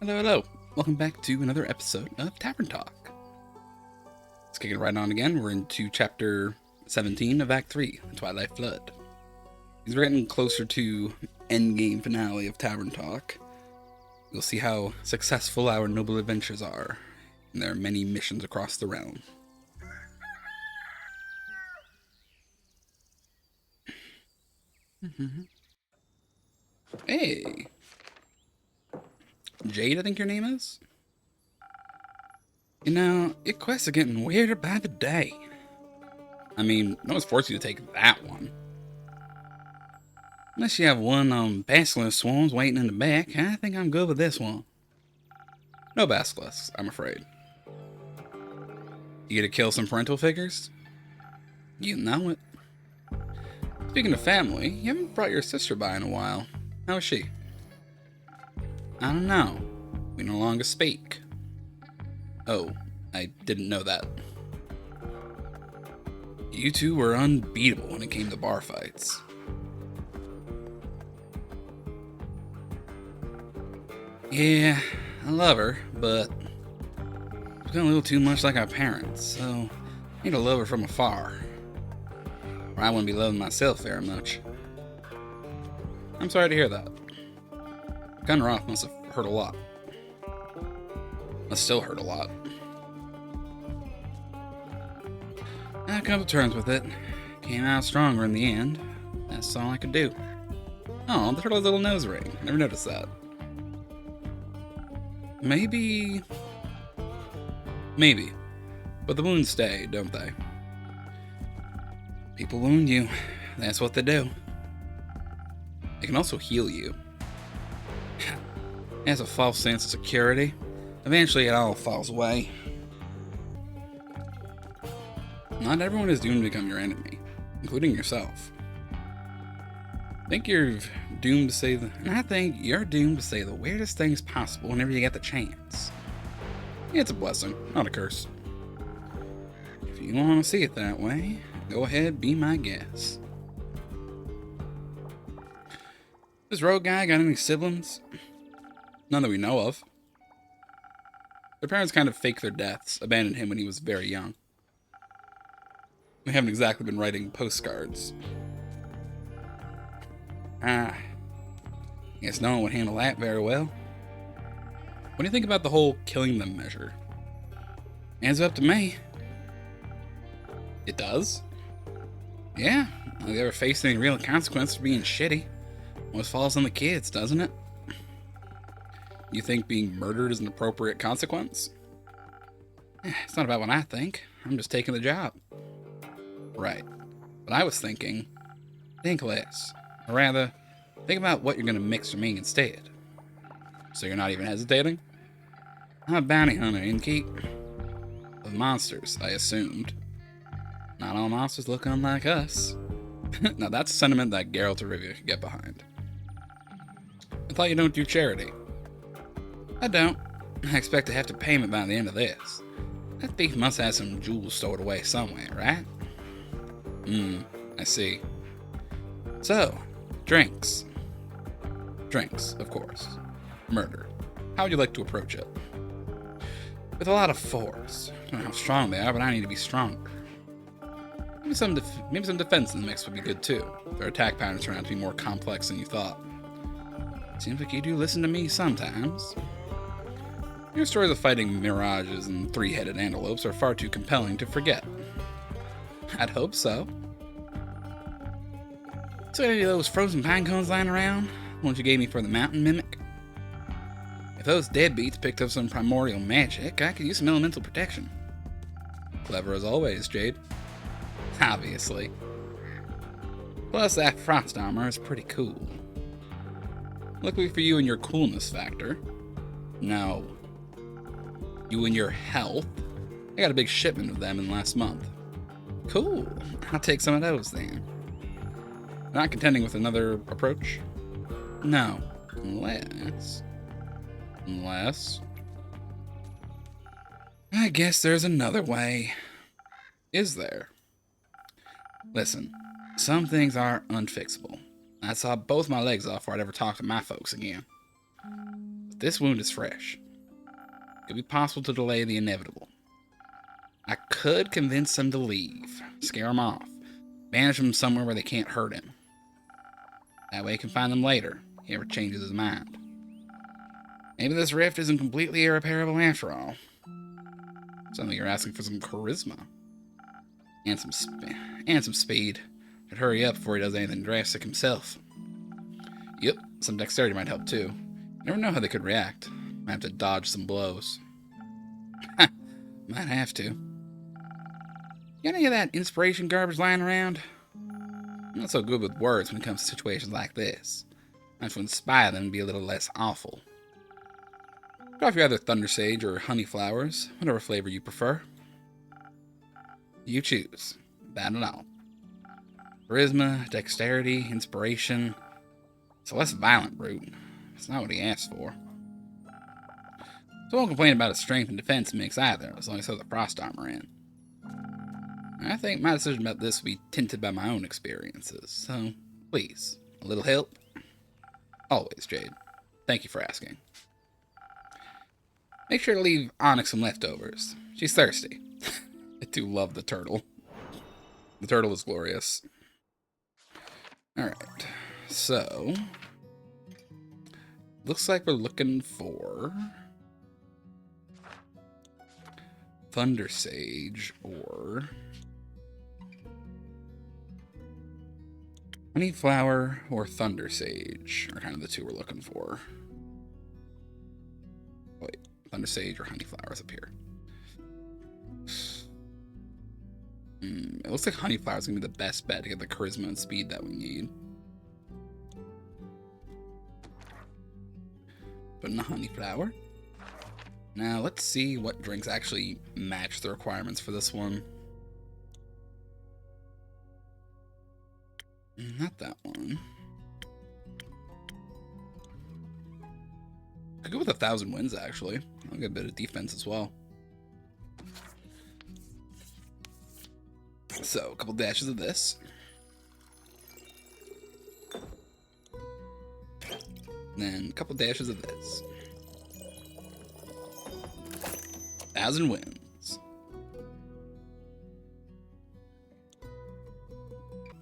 Hello, hello. Welcome back to another episode of Tavern Talk. Let's kick it right on again. We're into chapter 17 of Act 3, The Twilight Flood. We're getting closer to endgame finale of Tavern Talk. You'll see how successful our noble adventures are in their many missions across the realm. Hey! Jade, I think your name is? You know, your quests are getting weirder by the day. I mean, no one's forced you to take that one. Unless you have one basilisk swarms waiting in the back, I think I'm good with this one. No basilisks, I'm afraid. You get to kill some parental figures? You know it. Speaking of family, you haven't brought your sister by in a while. How is she? I don't know. We no longer speak. Oh, I didn't know that. You two were unbeatable when it came to bar fights. Yeah, I love her, but she's been a little too much like our parents, so I need to love her from afar. Or I wouldn't be loving myself very much. I'm sorry to hear that. Cutting her off must have hurt a lot. Must still hurt a lot. I come to terms with it. Came out stronger in the end. That's all I could do. Oh, the turtle's little nose ring. Never noticed that. Maybe. But the wounds stay, don't they? People wound you. That's what they do. They can also heal you. It has a false sense of security. Eventually it all falls away. Not everyone is doomed to become your enemy, including yourself. I think you're doomed to say the weirdest things possible whenever you get the chance. It's a blessing, not a curse. If you want to see it that way, go ahead, be my guest. This rogue guy got any siblings? None that we know of. Their parents kind of faked their deaths, abandoned him when he was very young. They haven't exactly been writing postcards. Guess no one would handle that very well. What do you think about the whole killing them measure? Hands up to me. It does? Yeah, if they ever face any real consequences for being shitty, always falls on the kids, doesn't it? You think being murdered is an appropriate consequence? It's not about what I think. I'm just taking the job. Right. But I was thinking, think less. Or rather, think about what you're going to mix for me instead. So you're not even hesitating? I'm a bounty hunter, innkeep. Of monsters, I assumed. Not all monsters look unlike us. Now that's a sentiment that Geralt of Rivia could get behind. I thought you don't do charity. I don't. I expect to have to payment by the end of this. That thief must have some jewels stored away somewhere, right? I see. So, drinks. Drinks, of course. Murder. How would you like to approach it? With a lot of force. I don't know how strong they are, but I need to be stronger. Maybe some defense in the mix would be good too. Their attack patterns turn out to be more complex than you thought. Seems like you do listen to me sometimes. Your stories of fighting mirages and three-headed antelopes are far too compelling to forget. I'd hope so. So any of those frozen pine cones lying around? The ones you gave me for the mountain mimic? If those deadbeats picked up some primordial magic, I could use some elemental protection. Clever as always, Jade. Obviously. Plus, that frost armor is pretty cool. Luckily for you and your coolness factor. No. You and your health. I got a big shipment of them in the last month. Cool. I'll take some of those then. Not contending with another approach? No. Unless... I guess there's another way. Is there? Listen, some things are unfixable. I saw both my legs off before I'd ever talk to my folks again. But this wound is fresh. It could be possible to delay the inevitable. I could convince him to leave, scare him off, banish him somewhere where they can't hurt him. That way he can find them later, if he ever changes his mind. Maybe this rift isn't completely irreparable after all. Sounds like you're asking for some charisma. And some speed. Should hurry up before he does anything drastic himself. Yep, some dexterity might help too. You never know how they could react. Might have to dodge some blows. Might have to. Got any of that inspiration garbage lying around? I'm not so good with words when it comes to situations like this. I have to inspire them to be a little less awful. Try off your either thunder sage or honey flowers, whatever flavor you prefer. You choose. Bad at all. Charisma, dexterity, inspiration. It's a less violent route. It's not what he asked for. So I won't complain about his strength and defense mix either, as long as he has the frost armor in. I think my decision about this will be tinted by my own experiences, so please, a little help? Always, Jade. Thank you for asking. Make sure to leave Onyx some leftovers. She's thirsty. I do love the turtle. The turtle is glorious. Alright, so looks like we're looking for Thunder Sage or Honeyflower or Thunder Sage are kind of the two we're looking for. Wait, Thunder Sage or Honeyflower is up here. It looks like Honeyflower is going to be the best bet to get the charisma and speed that we need. Put in the Honeyflower. Now, let's see what drinks actually match the requirements for this one. Not that one. Could go with 1,000 Winds, actually. I'll get a bit of defense as well. So, a couple dashes of this. Then a couple dashes of this. 1,000 Winds.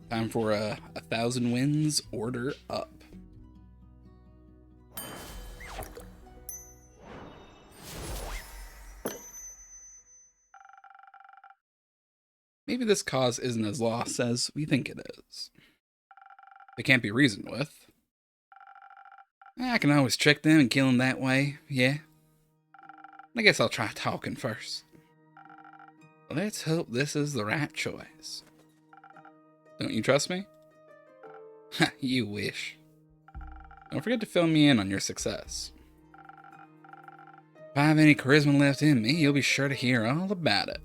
Time for a 1,000 Winds order up. Maybe this cause isn't as lost as we think it is. It can't be reasoned with. I can always trick them and kill them that way, yeah. I guess I'll try talking first. Let's hope this is the right choice. Don't you trust me? You wish. Don't forget to fill me in on your success. If I have any charisma left in me, you'll be sure to hear all about it.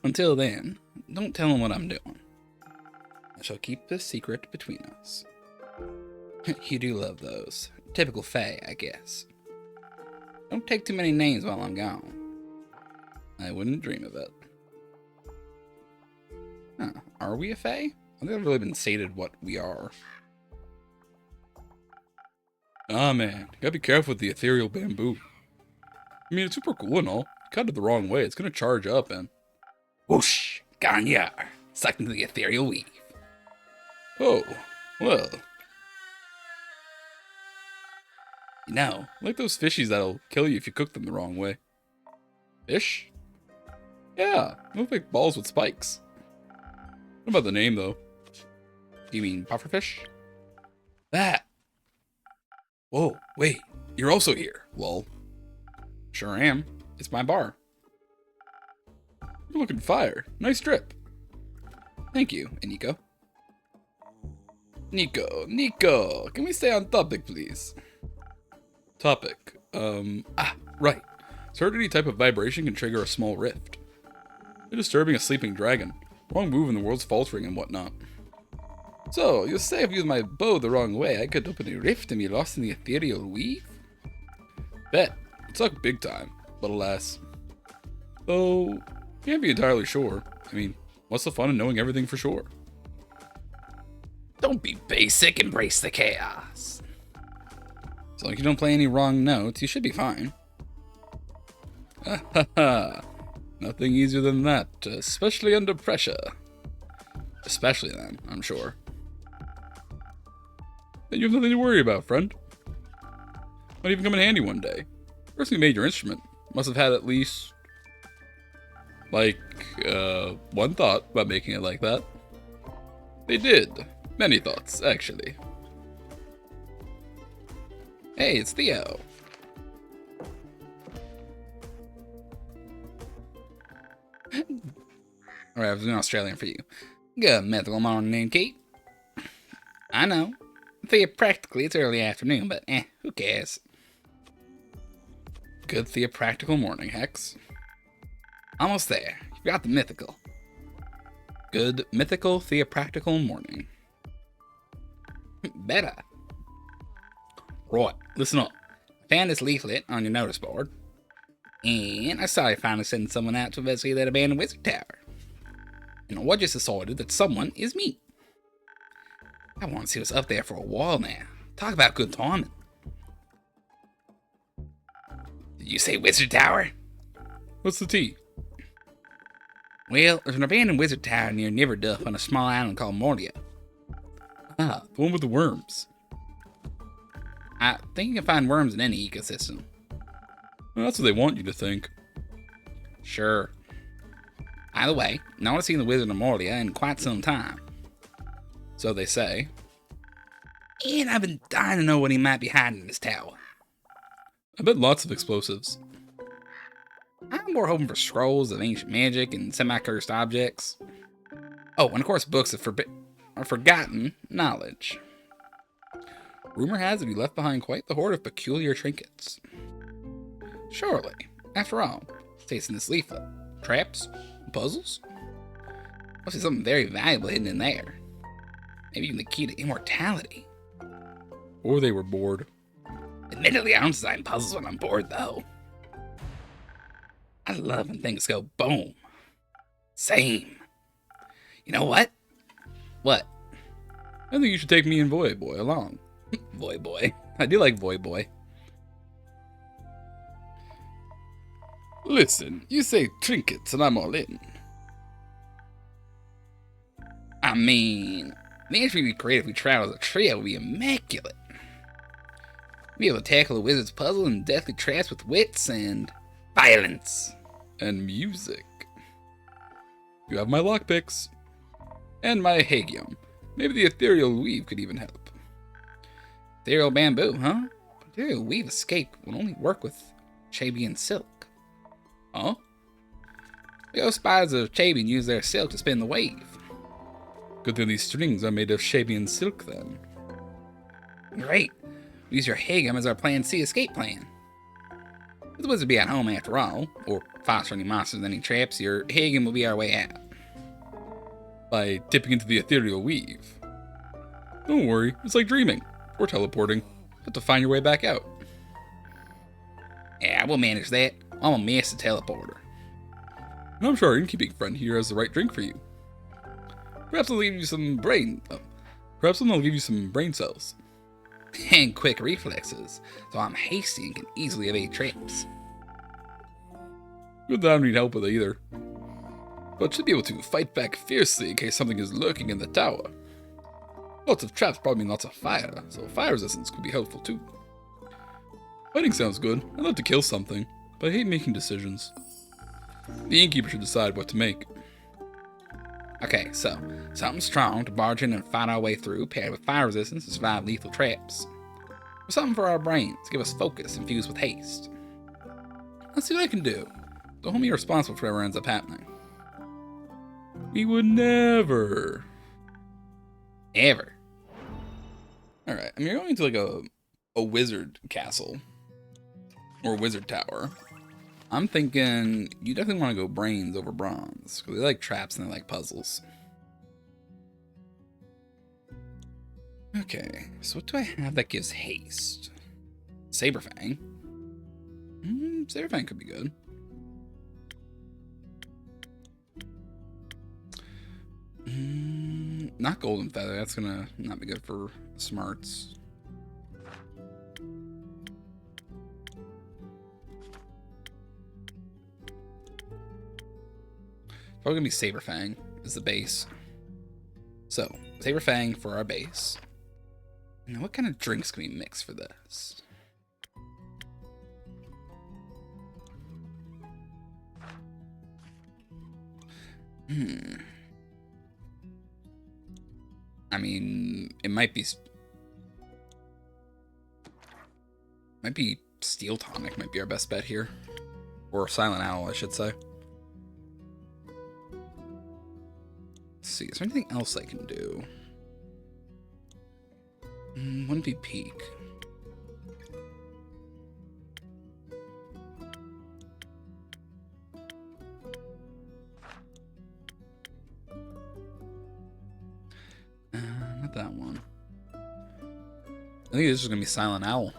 Until then, don't tell him what I'm doing. I shall keep this secret between us. You do love those. Typical Fae, I guess. Don't take too many names while I'm gone. I wouldn't dream of it. Huh, are we a Fae? I think I've really been stated what we are. Ah man, gotta be careful with the ethereal bamboo. I mean, it's super cool and all. Cut it the wrong way, it's gonna charge up and... Whoosh! Ganyar! Sucked into the ethereal weave. Oh, well. You know, like those fishies that'll kill you if you cook them the wrong way. Fish? Yeah, they look like balls with spikes. What about the name, though? You mean pufferfish? That! Whoa, wait, you're also here, lol. Sure am. It's my bar. You're looking fire. Nice drip. Thank you, Nico. Nico, can we stay on topic, please? Topic. Right. Certain type of vibration can trigger a small rift. You're disturbing a sleeping dragon. Wrong move and the world's faltering and whatnot. So, you say if I use my bow the wrong way, I could open a rift and be lost in the ethereal weave? Bet. It sucked big time, but alas. Though, can't be entirely sure. I mean, what's the fun in knowing everything for sure? Don't be basic, embrace the chaos. As long as you don't play any wrong notes, you should be fine. Ha ha ha. Nothing easier than that, especially under pressure. Especially then, I'm sure. Then you have nothing to worry about, friend. Might even come in handy one day. The person who made your instrument must have had at least, like, one thought about making it like that. They did. Many thoughts, actually. Hey, it's Theo. Alright, I was doing Australian for you. Good mythical morning, Kate. I know. Theopractically, it's early afternoon, but who cares? Good theopractical morning, Hex. Almost there. You got the mythical. Good mythical theopractical morning. Better. Right, listen up. I found this leaflet on your notice board, and I saw you finally sending someone out to investigate that abandoned wizard tower. And I just decided that someone is me. I want to see what's up there for a while now. Talk about good timing. Did you say wizard tower? What's the tea? Well, there's an abandoned wizard tower near Niverduff on a small island called Mordia. Ah, the one with the worms. I think you can find worms in any ecosystem. Well, that's what they want you to think. Sure. Either way, no one's seen the Wizard of Mordia in quite some time. So they say. And I've been dying to know what he might be hiding in this tower. I bet lots of explosives. I'm more hoping for scrolls of ancient magic and semi-cursed objects. Oh, and of course books of forgotten knowledge. Rumor has it he left behind quite the hoard of peculiar trinkets. Surely, after all, states in this leaflet, traps, puzzles? Must be something very valuable hidden in there. Maybe even the key to immortality. Or they were bored. Admittedly, I don't design puzzles when I'm bored, though. I love when things go boom. Same. You know what? What? I think you should take me and Voy Boy along. Voy Boy. I do like Voy Boy. Listen, you say trinkets and I'm all in. I mean, the entry we create if we travel as a trio would be immaculate. We'd be able to tackle the wizard's puzzle and deathly traps with wits and violence. And music. You have my lockpicks. And my hagium. Maybe the ethereal weave could even help. Ethereal bamboo, huh? Ethereal weave escape will only work with Chabian silk. Huh? The ghost spiders of Chabian use their silk to spin the wave. Good thing these strings are made of Chabian silk, then. Great. We use your hagium as our plan C escape plan. If the wizard be at home after all, or foster any monsters and any traps, your hagium will be our way out. By dipping into the ethereal weave. Don't worry, it's like dreaming, or teleporting. You have to find your way back out. Yeah, we'll manage that. I'm a master teleporter. And I'm sure our innkeeping friend here has the right drink for you. Perhaps I'll give you some brain cells. And quick reflexes, so I'm hasty and can easily evade traps. Good that I don't need help with it either. But should be able to fight back fiercely in case something is lurking in the tower. Lots of traps probably mean lots of fire, so fire resistance could be helpful too. Fighting sounds good. I'd love to kill something, but I hate making decisions. The innkeeper should decide what to make. Okay, so something strong to barge in and fight our way through, paired with fire resistance to survive lethal traps. Or something for our brains, to give us focus infused with haste. Let's see what I can do. Don't hold me responsible for whatever ends up happening. We would never. Ever. Alright, I mean, you're going to like a wizard castle. Or wizard tower. I'm thinking you definitely want to go brains over bronze. Because they like traps and they like puzzles. Okay, so what do I have that gives haste? Saberfang. Saberfang could be good. Not golden feather, that's gonna not be good for smarts. Probably gonna be Saberfang is the base. So, Saberfang for our base. Now, what kind of drinks can we mix for this? I mean, it might be Steel Tonic might be our best bet here. Or Silent Owl, I should say. Let's see, is there anything else I can do? Wouldn't be Peak. Not that one. I think this is gonna be Silent Owl.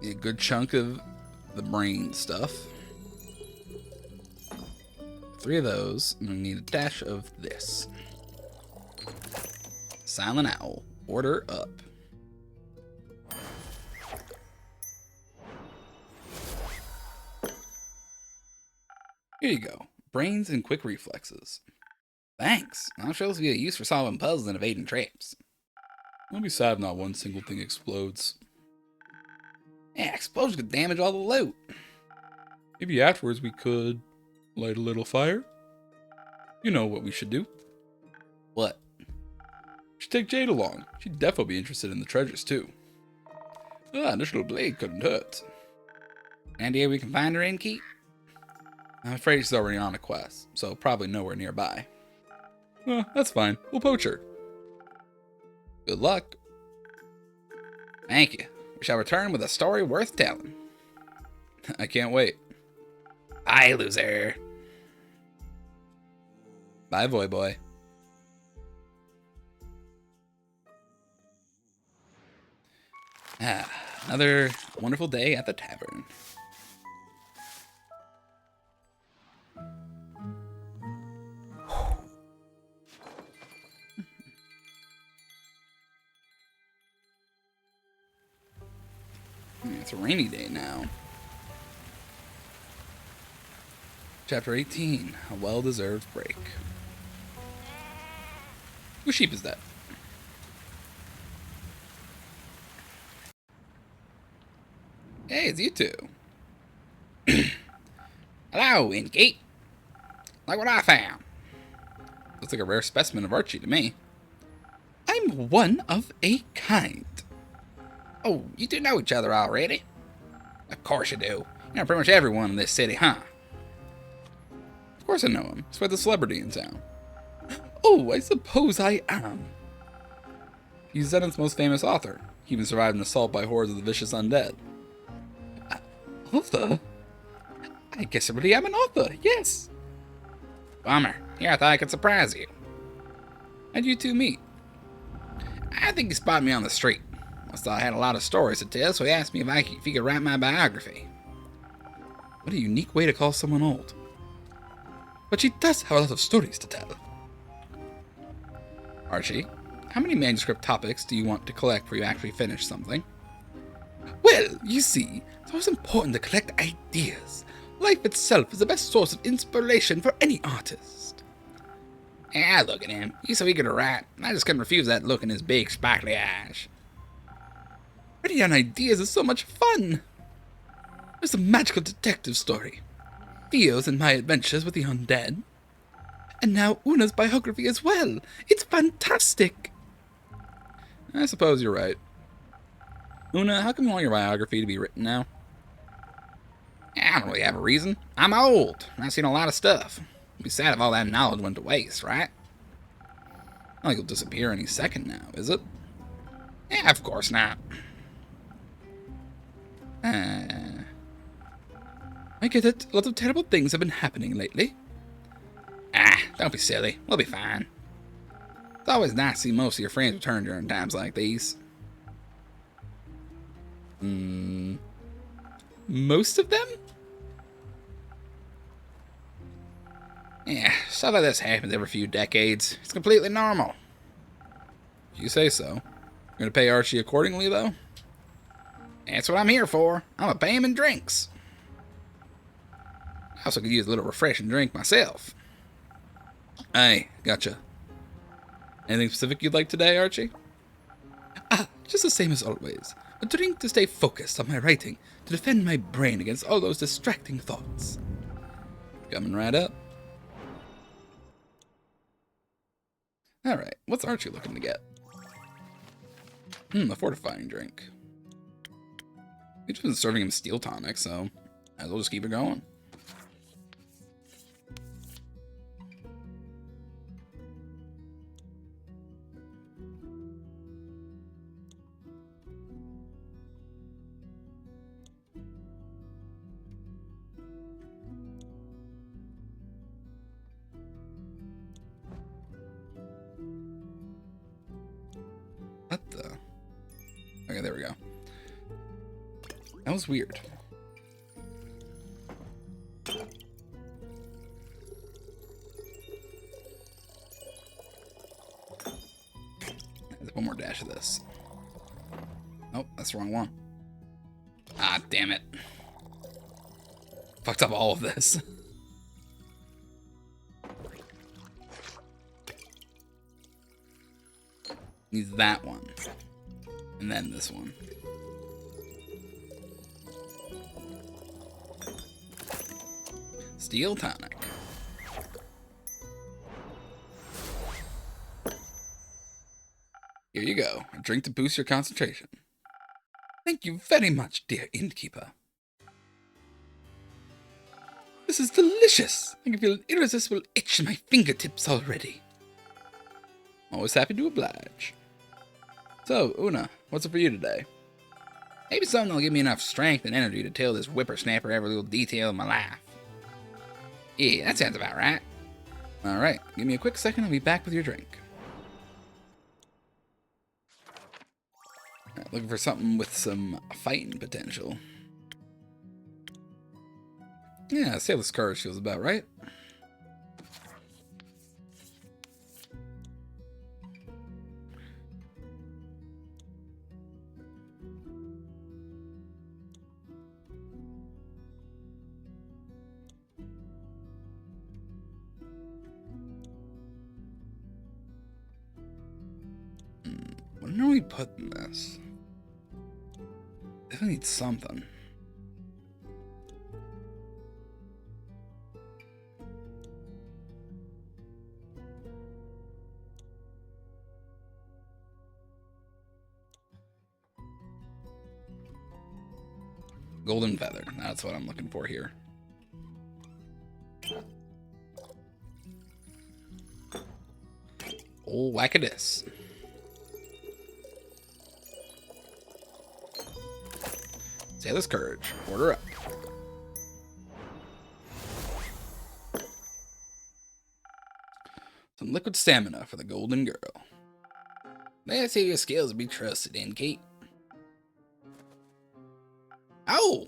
A good chunk of the brain stuff. 3 of those, and we need a dash of this. Silent Owl, order up. Here you go. Brains and quick reflexes. Thanks. I'll show this to be a use for solving puzzles and evading traps. I'll be sad if not one single thing explodes. Yeah, explosions could damage all the loot. Maybe afterwards we could light a little fire. You know what we should do. What? We should take Jade along. She'd definitely be interested in the treasures too. An additional blade couldn't hurt. Any idea we can find her in, Keith? I'm afraid she's already on a quest, so probably nowhere nearby. That's fine. We'll poach her. Good luck. Thank you. We shall return with a story worth telling. I can't wait. Bye, loser. Bye, Voy Boy. Another wonderful day at the tavern. It's a rainy day now. Chapter 18, a well-deserved break. Whose sheep is that? Hey, it's you two. Hello, Ingate. Like what I found. Looks like a rare specimen of Archie to me. I'm one of a kind. Oh, you do know each other already? Of course you do. You know pretty much everyone in this city, huh? Of course I know him. He's quite the celebrity in town. Oh, I suppose I am. He's Zenith's most famous author. He even survived an assault by hordes of the vicious undead. Author? I guess I really am an author, yes. Bummer. Here, I thought I could surprise you. How'd you two meet? I think he spotted me on the street. Must thought I had a lot of stories to tell, so he asked me if he could write my biography. What a unique way to call someone old. But she does have a lot of stories to tell. Archie, how many manuscript topics do you want to collect before you actually finish something? Well, you see, it's always important to collect ideas. Life itself is the best source of inspiration for any artist. Yeah, look at him. He's so eager to write. I just couldn't refuse that look in his big, sparkly eyes. Writing down ideas is so much fun. There's a magical detective story. Theo's and my adventures with the undead. And now Una's biography as well. It's fantastic. I suppose you're right. Una, how come you want your biography to be written now? I don't really have a reason. I'm old. I've seen a lot of stuff. It'd be sad if all that knowledge went to waste, right? Not like it'll disappear any second now, is it? Yeah, of course not. I get it. A lot of terrible things have been happening lately. Don't be silly. We'll be fine. It's always nice to see most of your friends return during times like these. Most of them? Yeah, stuff like this happens every few decades. It's completely normal. You say so. Gonna pay Archie accordingly, though? That's what I'm here for. I'm gonna pay him in drinks. I also could use a little refreshing drink myself. Hey, gotcha. Anything specific you'd like today, Archie? Ah, just the same as always. A drink to stay focused on my writing, to defend my brain against all those distracting thoughts. Coming right up. Alright, what's Archie looking to get? A fortifying drink. We've just been serving him steel tonic, so might as well just keep it going. What the? Okay, there we go. That was weird. There's one more dash of this. Nope, that's the wrong one. Ah, damn it. Fucked up all of this. Needs that one. And then this one. Steel tonic. Here you go. A drink to boost your concentration. Thank you very much, dear innkeeper. This is delicious. I can feel an irresistible itch in my fingertips already. Always happy to oblige. So, Una, what's up for you today? Maybe something that'll give me enough strength and energy to tell this whippersnapper every little detail of my life. Yeah, that sounds about right. Alright, give me a quick second, I'll be back with your drink. Right, looking for something with some fighting potential. Yeah, Sailor's Courage feels about right. What are we putting this? Definitely need something. Golden feather. That's what I'm looking for here. Oh, whack-a-dis. Sailor's Courage. Order up. Some liquid stamina for the golden girl. Let's see if your skills be trusted, innkeep. Oh!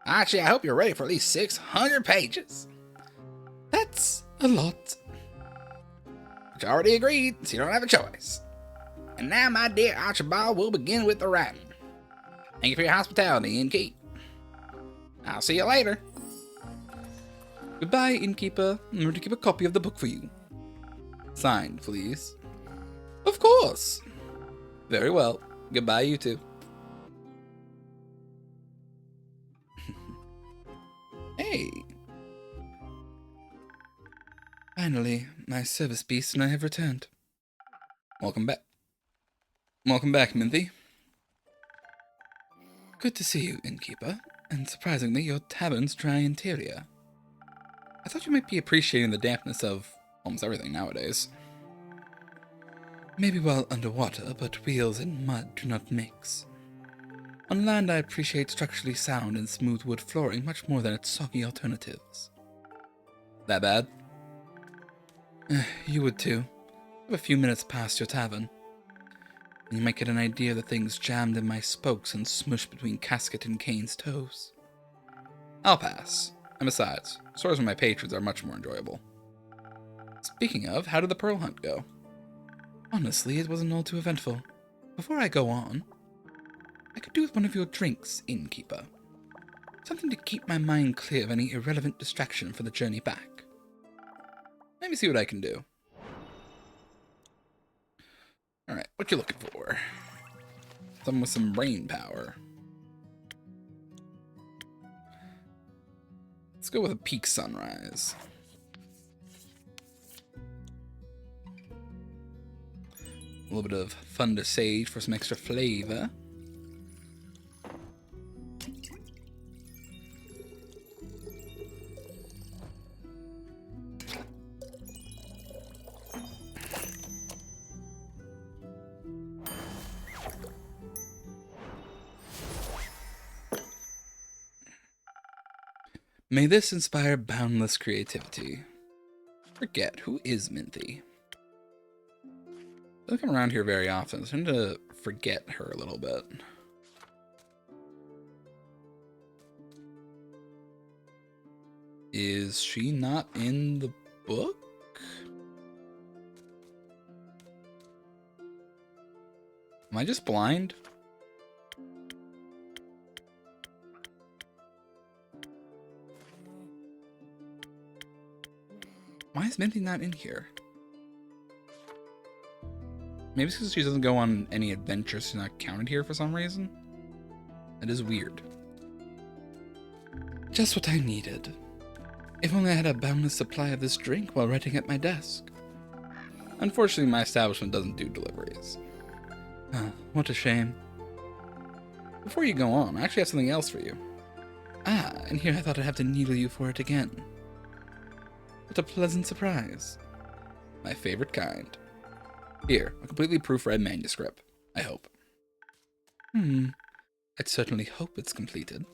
Actually, I hope you're ready for at least 600 pages. That's a lot. But you already agreed, so you don't have a choice. And now, my dear Archibald, we'll begin with the writing. Thank you for your hospitality, innkeep. I'll see you later. Goodbye, innkeeper. Remember to keep a copy of the book for you. Signed, please. Of course. Very well. Goodbye, you two. Hey. Finally, my service beast and I have returned. Welcome back. Welcome back, Minthy. Good to see you, innkeeper, and surprisingly, your tavern's dry interior. I thought you might be appreciating the dampness of almost everything nowadays. Maybe while underwater, but wheels and mud do not mix. On land, I appreciate structurally sound and smooth wood flooring much more than its soggy alternatives. That bad? You would too. Have a few minutes past your tavern. You might get an idea of the things jammed in my spokes and smushed between Casket and Kane's toes. I'll pass. And besides, stories with my patrons are much more enjoyable. Speaking of, how did the pearl hunt go? Honestly, it wasn't all too eventful. Before I go on, I could do with one of your drinks, innkeeper. Something to keep my mind clear of any irrelevant distraction for the journey back. Let me see what I can do. Alright, what you looking for? Someone with some brain power. Let's go with a peak sunrise. A little bit of thunder sage for some extra flavor. May this inspire boundless creativity. Forget, who is Minthy? I don't come around here very often, so I tend to forget her a little bit. Is she not in the book? Am I just blind? Why is Minthy not in here? Maybe it's because she doesn't go on any adventures, she's not counted here for some reason? That is weird. Just what I needed. If only I had a boundless supply of this drink while writing at my desk. Unfortunately, my establishment doesn't do deliveries. Ah, what a shame. Before you go on, I actually have something else for you. Ah, and here I thought I'd have to needle you for it again. What a pleasant surprise. My favorite kind. Here, a completely proofread manuscript, I hope. I'd certainly hope it's completed.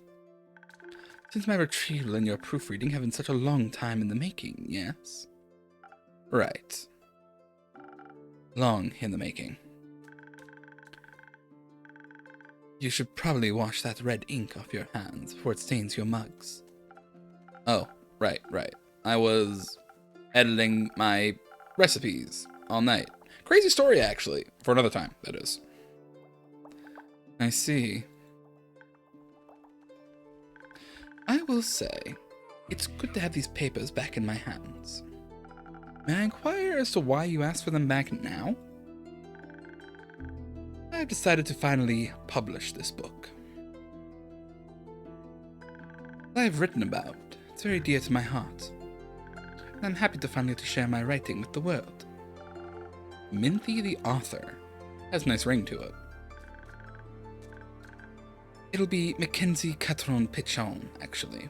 Since my retrieval and your proofreading have been such a long time in the making, yes? Right. Long in the making. You should probably wash that red ink off your hands before it stains your mugs. Oh, right. I was editing my recipes all night. Crazy story, actually. For another time, that is. I see. I will say, it's good to have these papers back in my hands. May I inquire as to why you asked for them back now? I have decided to finally publish this book. What I have written about, it's very dear to my heart. And I'm happy to finally share my writing with the world. Minthy the author has a nice ring to it. It'll be Mackenzie Catron Pichon, actually.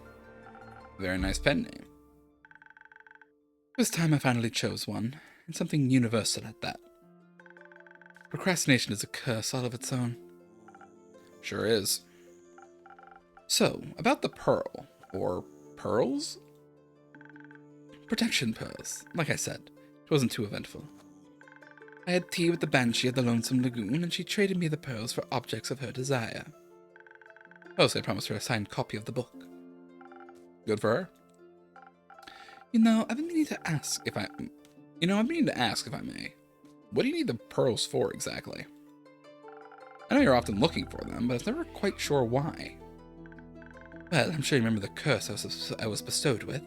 Very nice pen name. It was time I finally chose one, and something universal at that. Procrastination is a curse all of its own. Sure is. So, about the pearl, or pearls? Protection pearls, like I said. It wasn't too eventful. I had tea with the Banshee at the Lonesome Lagoon, and she traded me the pearls for objects of her desire. Also, I promised her a signed copy of the book. Good for her. I've been meaning to ask if I may. What do you need the pearls for, exactly? I know you're often looking for them, but I was never quite sure why. Well, I'm sure you remember the curse I was bestowed with.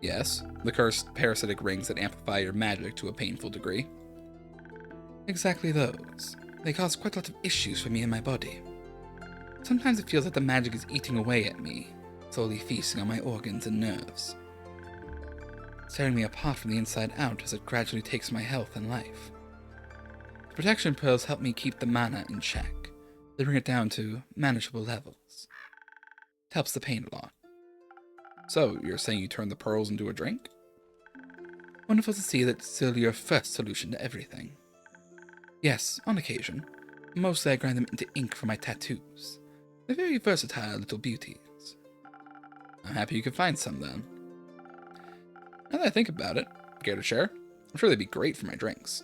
Yes, the cursed parasitic rings that amplify your magic to a painful degree. Exactly those. They cause quite a lot of issues for me in my body. Sometimes it feels like the magic is eating away at me, slowly feasting on my organs and nerves, tearing me apart from the inside out as it gradually takes my health and life. The protection pearls help me keep the mana in check. They bring it down to manageable levels. It helps the pain a lot. So, you're saying you turn the pearls into a drink? Wonderful to see that it's still your first solution to everything. Yes, on occasion. Mostly I grind them into ink for my tattoos. They're very versatile little beauties. I'm happy you could find some, then. Now that I think about it, care to share? I'm sure they'd be great for my drinks.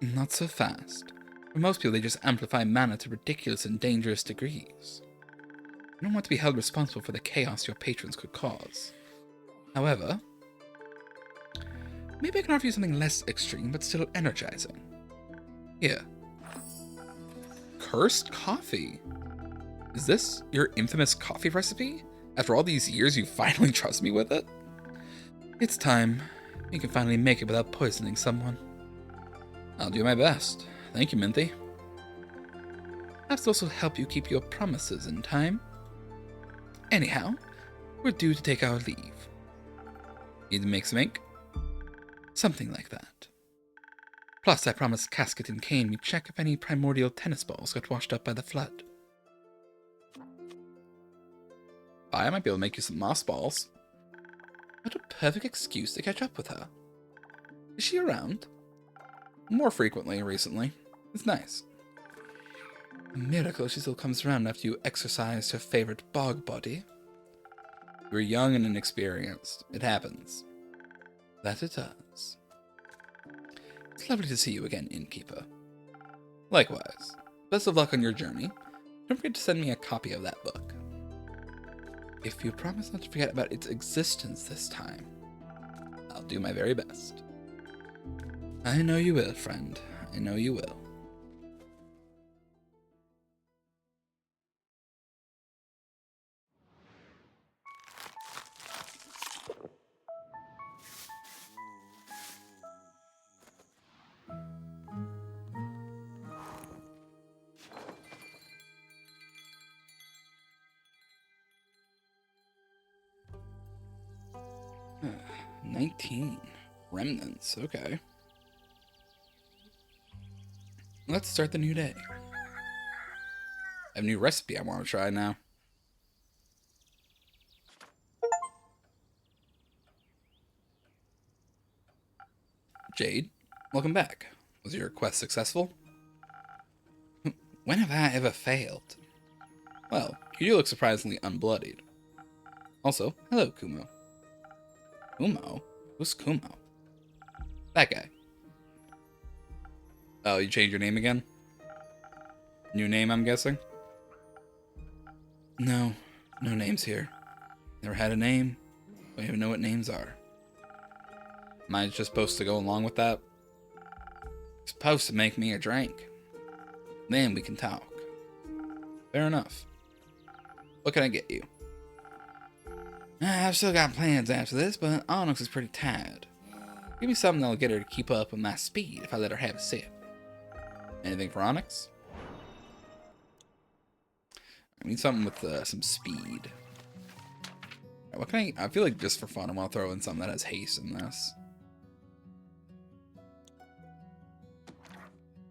Not so fast. For most people, they just amplify mana to ridiculous and dangerous degrees. I don't want to be held responsible for the chaos your patrons could cause. However, maybe I can offer you something less extreme, but still energizing. Here. cursed coffee. Is this your infamous coffee recipe? After all these years, you finally trust me with it? It's time. You can finally make it without poisoning someone. I'll do my best. Thank you, Minthy. Perhaps also help you keep your promises in time. Anyhow, we're due to take our leave. Need to make some ink? Something like that. Plus, I promised Casket and Kane we'd check if any primordial tennis balls got washed up by the flood. I might be able to make you some moss balls. What a perfect excuse to catch up with her. Is she around? More frequently recently. It's nice. A miracle she still comes around after you exercised her favorite bog body. You were young and inexperienced. It happens. That it does. It's lovely to see you again, innkeeper. Likewise. Best of luck on your journey. Don't forget to send me a copy of that book. If you promise not to forget about its existence this time, I'll do my very best. I know you will, friend. I know you will. Huh, 19 remnants, okay. Let's start the new day. I have a new recipe I want to try now. Jade, welcome back. Was your quest successful? When have I ever failed? Well, you do look surprisingly unbloodied. Also, hello, Kumo. Kumo? Who's Kumo? That guy. Oh, you changed your name again? New name, I'm guessing? No, no names here. Never had a name. Don't even know what names are. Am I just supposed to go along with that? Supposed to make me a drink. Then we can talk. Fair enough. What can I get you? I've still got plans after this, but Onyx is pretty tired. Give me something that'll get her to keep up with my speed if I let her have a sip. Anything for Onyx? I need something with some speed. What can I feel like just for fun, I want to throw in something that has haste in this.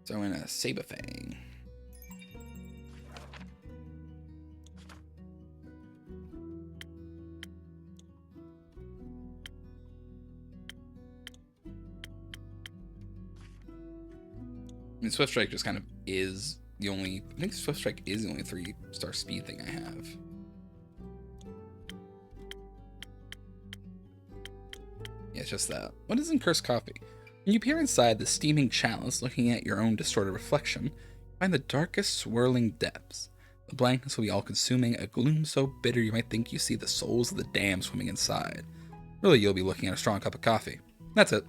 Throw in a Saberfang. I mean, Swift Strike just kind of is the only... I think Swift Strike is the only 3-star speed thing I have. Yeah, it's just that. What is in Cursed Coffee? When you peer inside the steaming chalice, looking at your own distorted reflection, you find the darkest swirling depths. The blankness will be all-consuming, a gloom so bitter you might think you see the souls of the damned swimming inside. Really, you'll be looking at a strong cup of coffee. That's it.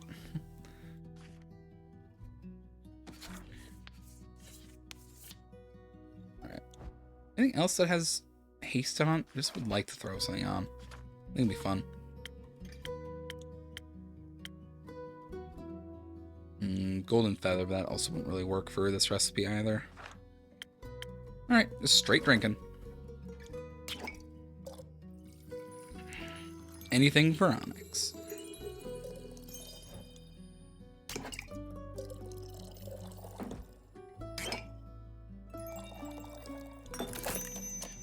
Anything else that has haste on? I just would like to throw something on. I think it'd be fun. Golden feather, but that also wouldn't really work for this recipe either. Alright, just straight drinking. Anything for Onyx.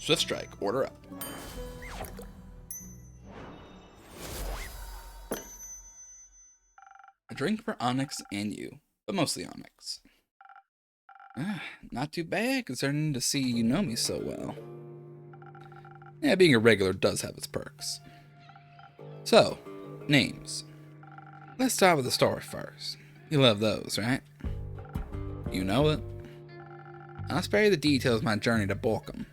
Swift Strike, order up. A drink for Onyx and you, but mostly Onyx. Not too bad, concerning to see you know me so well. Yeah, being a regular does have its perks. So, names. Let's start with the story first. You love those, right? You know it. I'll spare you the details of my journey to Borkham.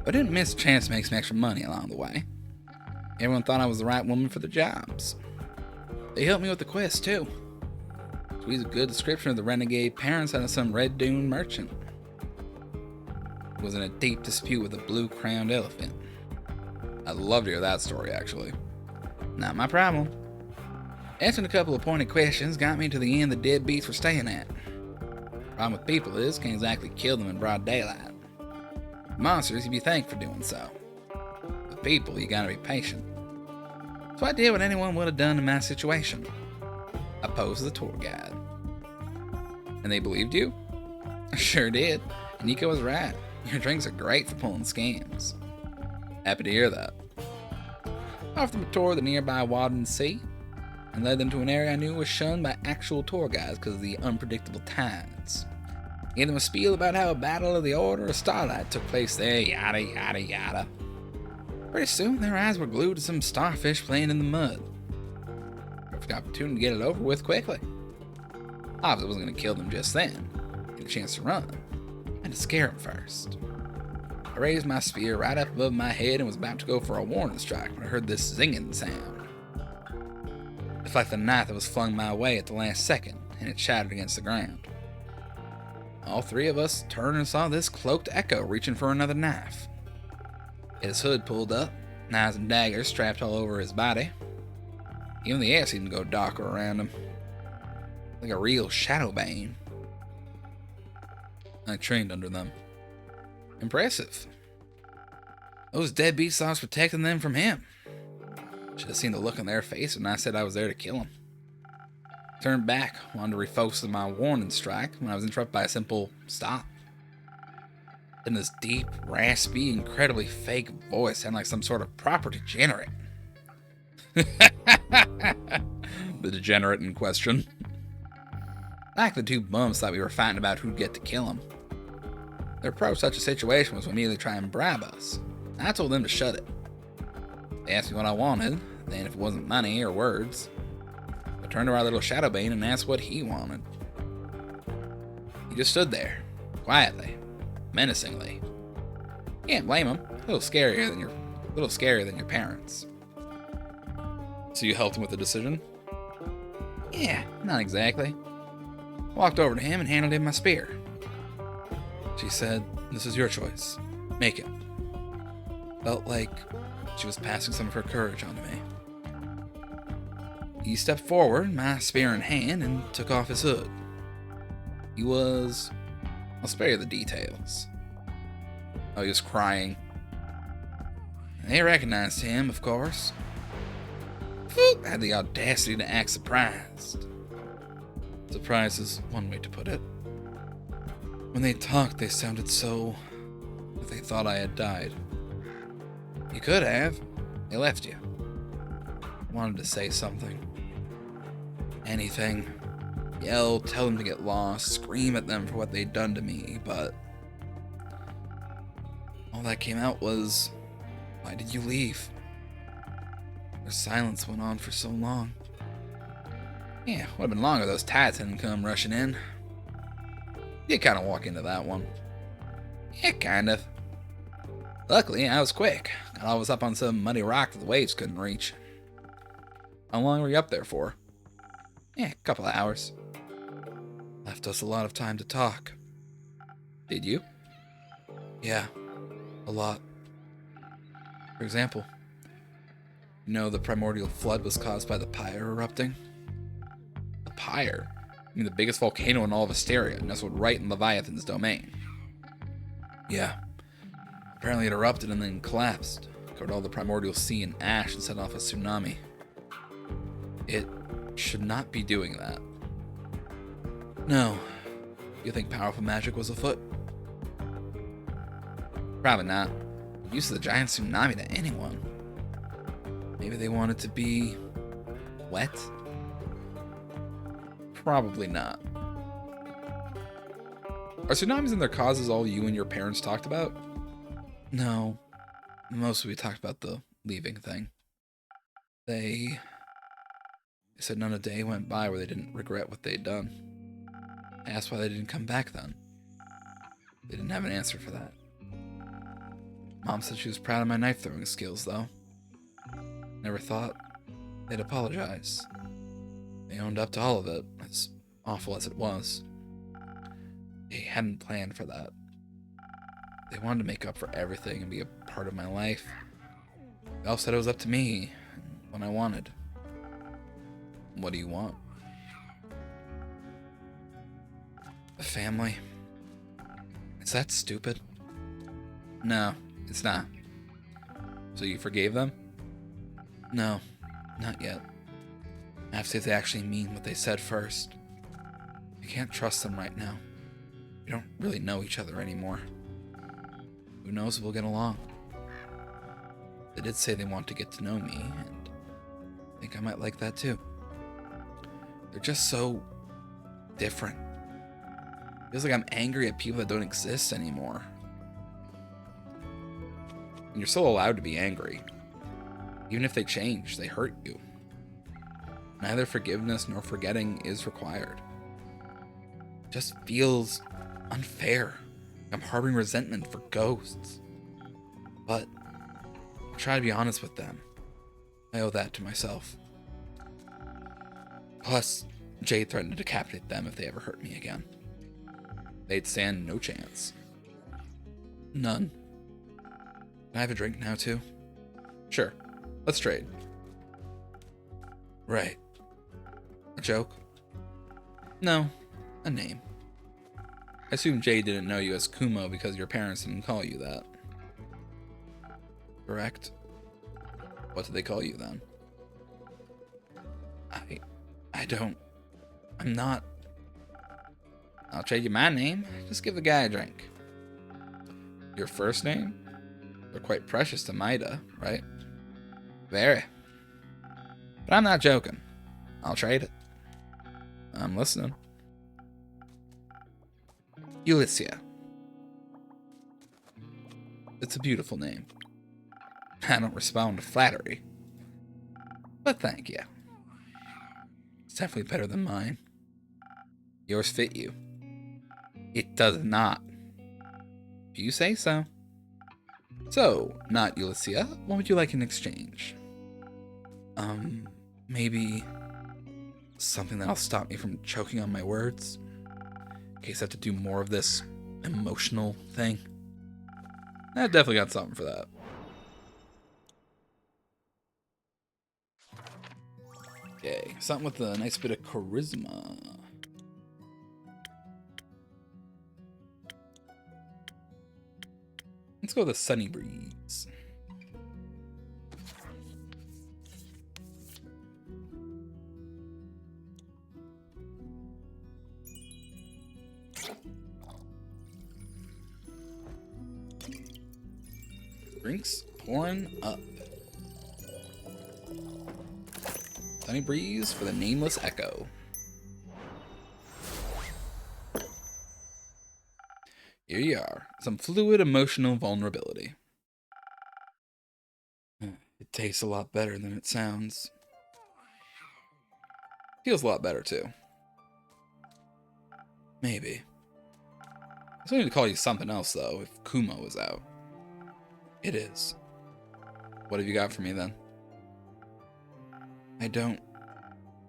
But I didn't miss a chance to make some extra money along the way. Everyone thought I was the right woman for the jobs. They helped me with the quest, too. Squeeze a good description of the renegade parents out of some Red Dune merchant. was in a deep dispute with a blue-crowned elephant. I'd love to hear that story, actually. Not my problem. Answering a couple of pointed questions got me to the inn the deadbeats were staying at. Problem with people is, can't exactly kill them in broad daylight. Monsters, you'd be thanked for doing so. With people, you gotta be patient. So I did what anyone would have done in my situation. I posed as a tour guide. And they believed you? I sure did. And Nico was right. Your drinks are great for pulling scams. Happy to hear that. I offered them a tour of the nearby Wadden Sea, and led them to an area I knew was shunned by actual tour guides because of the unpredictable tides. Gave them a spiel about how a battle of the Order of Starlight took place there, yada yada yada. Pretty soon, their eyes were glued to some starfish playing in the mud. Perfect opportunity to get it over with quickly. Obviously, I wasn't going to kill them just then. Get a chance to run. I had to scare them first. I raised my spear right up above my head and was about to go for a warning strike when I heard this zinging sound. It's like the knife that was flung my way at the last second, and it shattered against the ground. All three of us turned and saw this cloaked echo reaching for another knife. His hood pulled up, knives and daggers strapped all over his body. Even the air seemed to go darker around him, like a real shadow bane. I trained under them. Impressive. Those deadbeats thought I was protecting them from him. Should have seen the look on their face when I said I was there to kill him. Turned back, wanted to refocus on my warning strike when I was interrupted by a simple stop. Then this deep, raspy, incredibly fake voice sounded like some sort of proper degenerate. The degenerate in question. Like the two bums thought we were fighting about who'd get to kill him. Their approach to such a situation was to immediately try and bribe us. I told them to shut it. They asked me what I wanted, then if it wasn't money or words, I turned to our little Shadowbane and asked what he wanted. He just stood there, quietly, menacingly. Can't blame him. A little scarier than your parents. So you helped him with the decision? Yeah, not exactly. Walked over to him and handed him my spear. She said, "This is your choice. Make it." Felt like she was passing some of her courage on to me. He stepped forward, my spear in hand, and took off his hood. He was... I'll spare you the details. Oh, he was crying. They recognized him, of course. I had the audacity to act surprised. Surprised is one way to put it. When they talked, they sounded so... that they thought I had died. You could have. They left you. Wanted to say something. Anything. Yell, tell them to get lost, scream at them for what they'd done to me, but... all that came out was... why did you leave? Their silence went on for so long. Yeah, would have been longer if those tides hadn't come rushing in. You kind of walk into that one. Yeah, kind of. Luckily, I was quick. Got all of us up on some muddy rock that the waves couldn't reach. How long were you up there for? Yeah, a couple of hours. Left us a lot of time to talk. Did you? Yeah, a lot. For example, you know the primordial flood was caused by the pyre erupting? The pyre? I mean the biggest volcano in all of Asteria, nestled right in Leviathan's domain. Yeah. Apparently it erupted and then collapsed, covered all the primordial sea in ash and set off a tsunami. It should not be doing that. No. You think powerful magic was afoot? Probably not. Use of the giant tsunami to anyone. Maybe they wanted to be... wet? Probably not. Are tsunamis and their causes all you and your parents talked about? No. Mostly we talked about the leaving thing. They said not a day went by where they didn't regret what they'd done. I asked why they didn't come back then. They didn't have an answer for that. Mom said she was proud of my knife throwing skills, though. Never thought they'd apologize. They owned up to all of it, as awful as it was. They hadn't planned for that. They wanted to make up for everything and be a part of my life. They all said it was up to me when I wanted. What do you want? A family. Is that stupid? No, it's not. So you forgave them? No, not yet. I have to see if they actually mean what they said first. I can't trust them right now. We don't really know each other anymore. Who knows if we'll get along? They did say they want to get to know me, and I think I might like that too. They're just so different. Feels like I'm angry at people that don't exist anymore. And you're still allowed to be angry. Even if they change, they hurt you. Neither forgiveness nor forgetting is required. It just feels unfair. I'm harboring resentment for ghosts. But I'll try to be honest with them. I owe that to myself. Plus, Jade threatened to decapitate them if they ever hurt me again. They'd stand no chance. None. Can I have a drink now, too? Sure. Let's trade. Right. A joke? No. A name. I assume Jade didn't know you as Kumo because your parents didn't call you that. Correct? What did they call you then? I'm not. I'll trade you my name. Just give the guy a drink. Your first name? They're quite precious to Maida, right? Very. But I'm not joking. I'll trade it. I'm listening. Ulyssia. It's a beautiful name. I don't respond to flattery. But thank you. It's definitely better than mine. Yours fit you. It does not. If you say so. So, not Ulyssia, what would you like in exchange? Maybe something that'll stop me from choking on my words? In case I have to do more of this emotional thing. I definitely got something for that. Okay, something with a nice bit of charisma. Let's go with a sunny breeze. Drinks pouring up. Sunny breeze for the nameless echo. Here you are. Some fluid emotional vulnerability. It tastes a lot better than it sounds. Feels a lot better too. Maybe. I still need to call you something else though if Kumo is out. It is. What have you got for me then?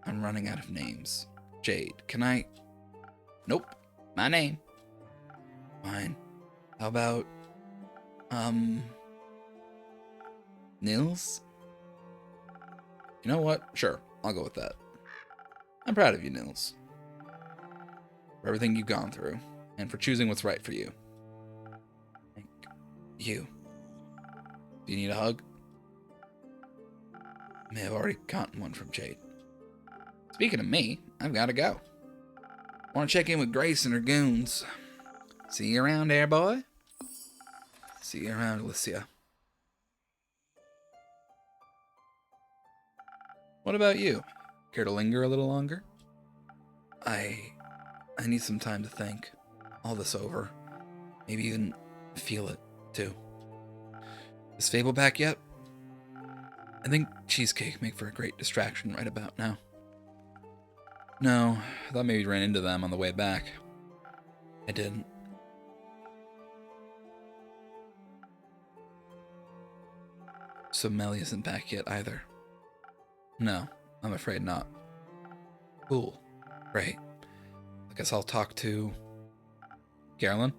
I'm running out of names. Jade, can I? Nope. My name. Fine. How about, Nils? You know what? Sure, I'll go with that. I'm proud of you, Nils. For everything you've gone through, and for choosing what's right for you. Thank you. Do you need a hug? I may have already gotten one from Jade. Speaking of me, I've got to go. Want to check in with Grace and her goons. See you around there, boy. See you around, Alicia. What about you? Care to linger a little longer? I need some time to think all this over. Maybe even feel it, too. Is Fable back yet? I think cheesecake make for a great distraction right about now. No, I thought maybe you ran into them on the way back. I didn't. So Melli isn't back yet either. No, I'm afraid not. Cool. Great. I guess I'll talk to Carolyn.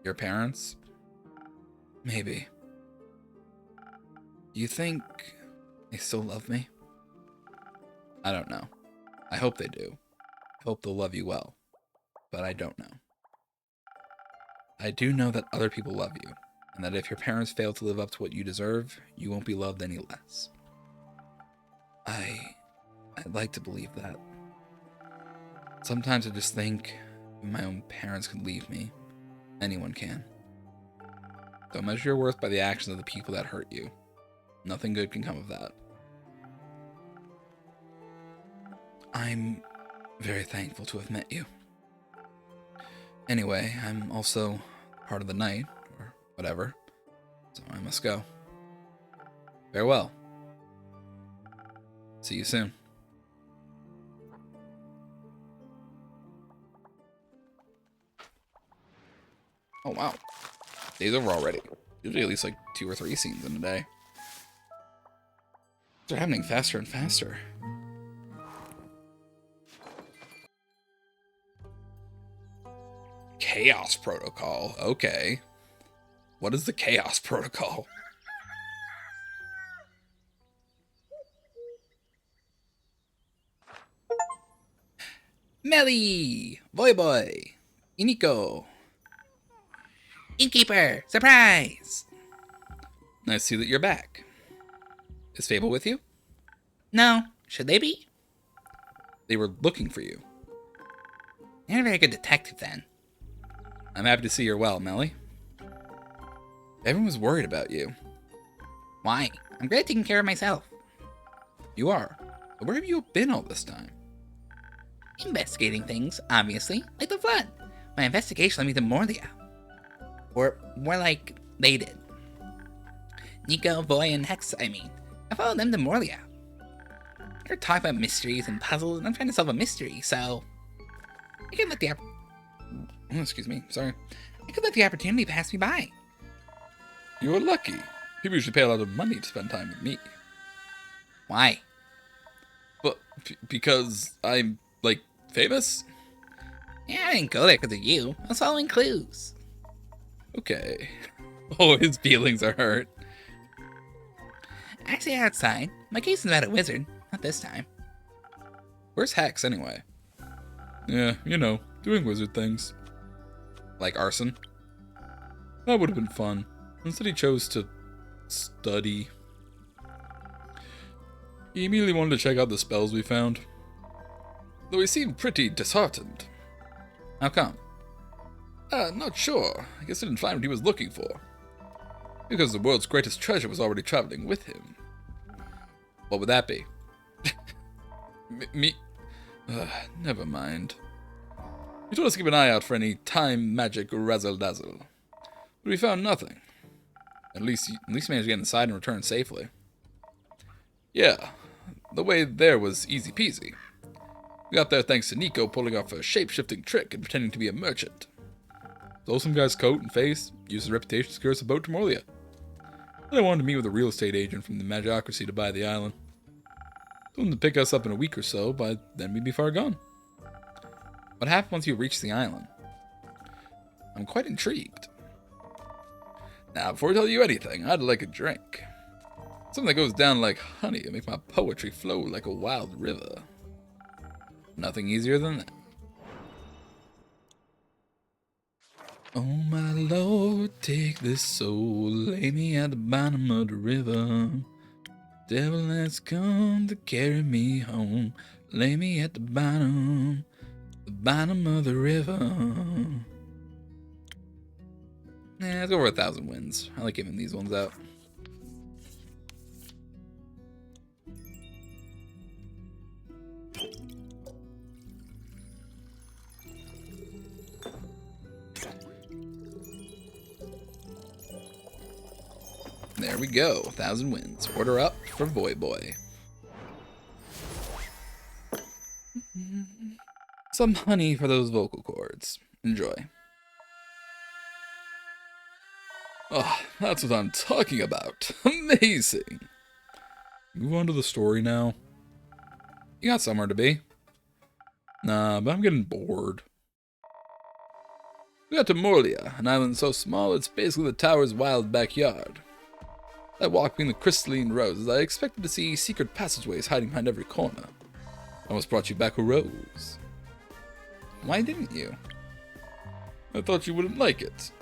Your parents? Maybe. Do you think they still love me? I don't know. I hope they do. I hope they'll love you well. But I don't know. I do know that other people love you, and that if your parents fail to live up to what you deserve, you won't be loved any less. I'd like to believe that. Sometimes I just think if my own parents could leave me, anyone can. Don't measure your worth by the actions of the people that hurt you. Nothing good can come of that. I'm very thankful to have met you. Anyway, I'm also part of the night, or whatever, so I must go. Farewell. See you soon. Oh wow. Day's over already. Usually at least like 2 or 3 scenes in a day. They're happening faster and faster. Chaos Protocol. Okay. What is the Chaos Protocol? Melli! Boy! Iniko! Innkeeper! Surprise! Nice to see that you're back. Is Fable with you? No. Should they be? They were looking for you. You're a very good detective, then. I'm happy to see you're well, Melli. Everyone was worried about you. Why? I'm great at taking care of myself. You are. But where have you been all this time? Investigating things, obviously, like the flood. My investigation led me to Morlia. Or more like, they did. Nico, Voy, and Hex, I mean. I followed them to Morlia. They're talking about mysteries and puzzles, and I'm trying to solve a mystery, so... I could let the excuse me, sorry. I could let the opportunity pass me by. You were lucky. People usually pay a lot of money to spend time with me. Why? Well, because I'm, like, famous? Yeah, I didn't go there because of you. I was following clues. Okay. Oh, his feelings are hurt. Actually, outside. My case is about a wizard. Not this time. Where's Hex, anyway? Yeah, you know, doing wizard things. Like arson? That would have been fun. Instead he chose to study. He immediately wanted to check out the spells we found. Though he seemed pretty disheartened. How come? Not sure. I guess he didn't find what he was looking for. Because the world's greatest treasure was already traveling with him. What would that be? Me? Never mind. He told us to keep an eye out for any time magic razzle-dazzle. But we found nothing. At least he managed to get inside and return safely. Yeah, the way there was easy peasy. We got there thanks to Nico pulling off a shape-shifting trick and pretending to be a merchant. Stole some guy's coat and face, used his reputation to secure us a boat to Morlia. Then I wanted to meet with a real estate agent from the Magocracy to buy the island. Told him to pick us up in a week or so, by then we'd be far gone. What happened once you reached the island? I'm quite intrigued. Now, before I tell you anything, I'd like a drink. Something that goes down like honey and make my poetry flow like a wild river. Nothing easier than that. Oh my Lord, take this soul, lay me at the bottom of the river. Devil has come to carry me home, lay me at the bottom of the river. Nah, let's go for 1,000 wins. I like giving these ones out. There we go, 1,000 wins. Order up for Voy Boy. Some honey for those vocal cords. Enjoy. Oh, that's what I'm talking about. Amazing. Move on to the story now. You got somewhere to be. Nah, but I'm getting bored. We got to Morlia, an island so small it's basically the tower's wild backyard. I walked between the crystalline roses. I expected to see secret passageways hiding behind every corner. I almost brought you back a rose. Why didn't you? I thought you wouldn't like it.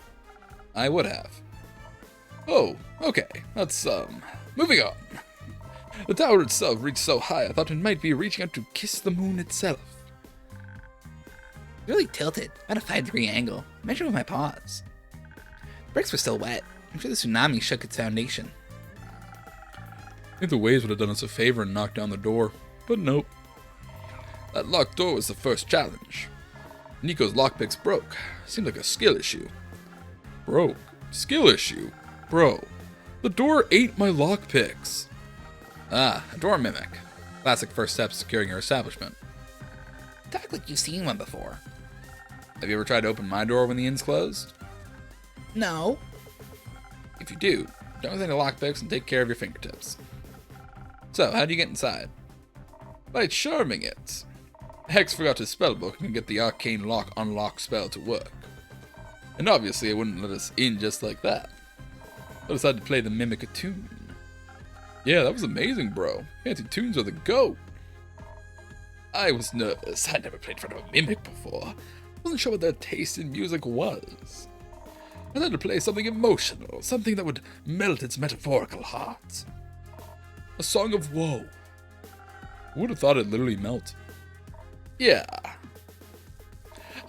I would have. Oh, okay. Let's, moving on. The tower itself reached so high, I thought it might be reaching out to kiss the moon itself. Really tilted, about a 5-degree angle. Measured with my paws. The bricks were still wet. I'm sure the tsunami shook its foundation. I think the waves would have done us a favor and knocked down the door, but nope. That locked door was the first challenge. Nico's lockpicks broke. Seemed like a skill issue. Broke? Skill issue? Bro, the door ate my lockpicks. Ah, a door mimic. Classic first step to securing your establishment. Talk like you've seen one before. Have you ever tried to open my door when the inn's closed? No. If you do, don't think of lockpicks and take care of your fingertips. So, how do you get inside? By charming it. Hex forgot his spellbook and can get the arcane lock unlock spell to work. And obviously it wouldn't let us in just like that. I decided to play the mimic a tune. Yeah, that was amazing, bro. Fancy tunes are the GOAT. I was nervous. I'd never played in front of a mimic before. Wasn't sure what their taste in music was. I had to play something emotional, something that would melt its metaphorical heart. A song of woe. Who would have thought it'd literally melt? Yeah.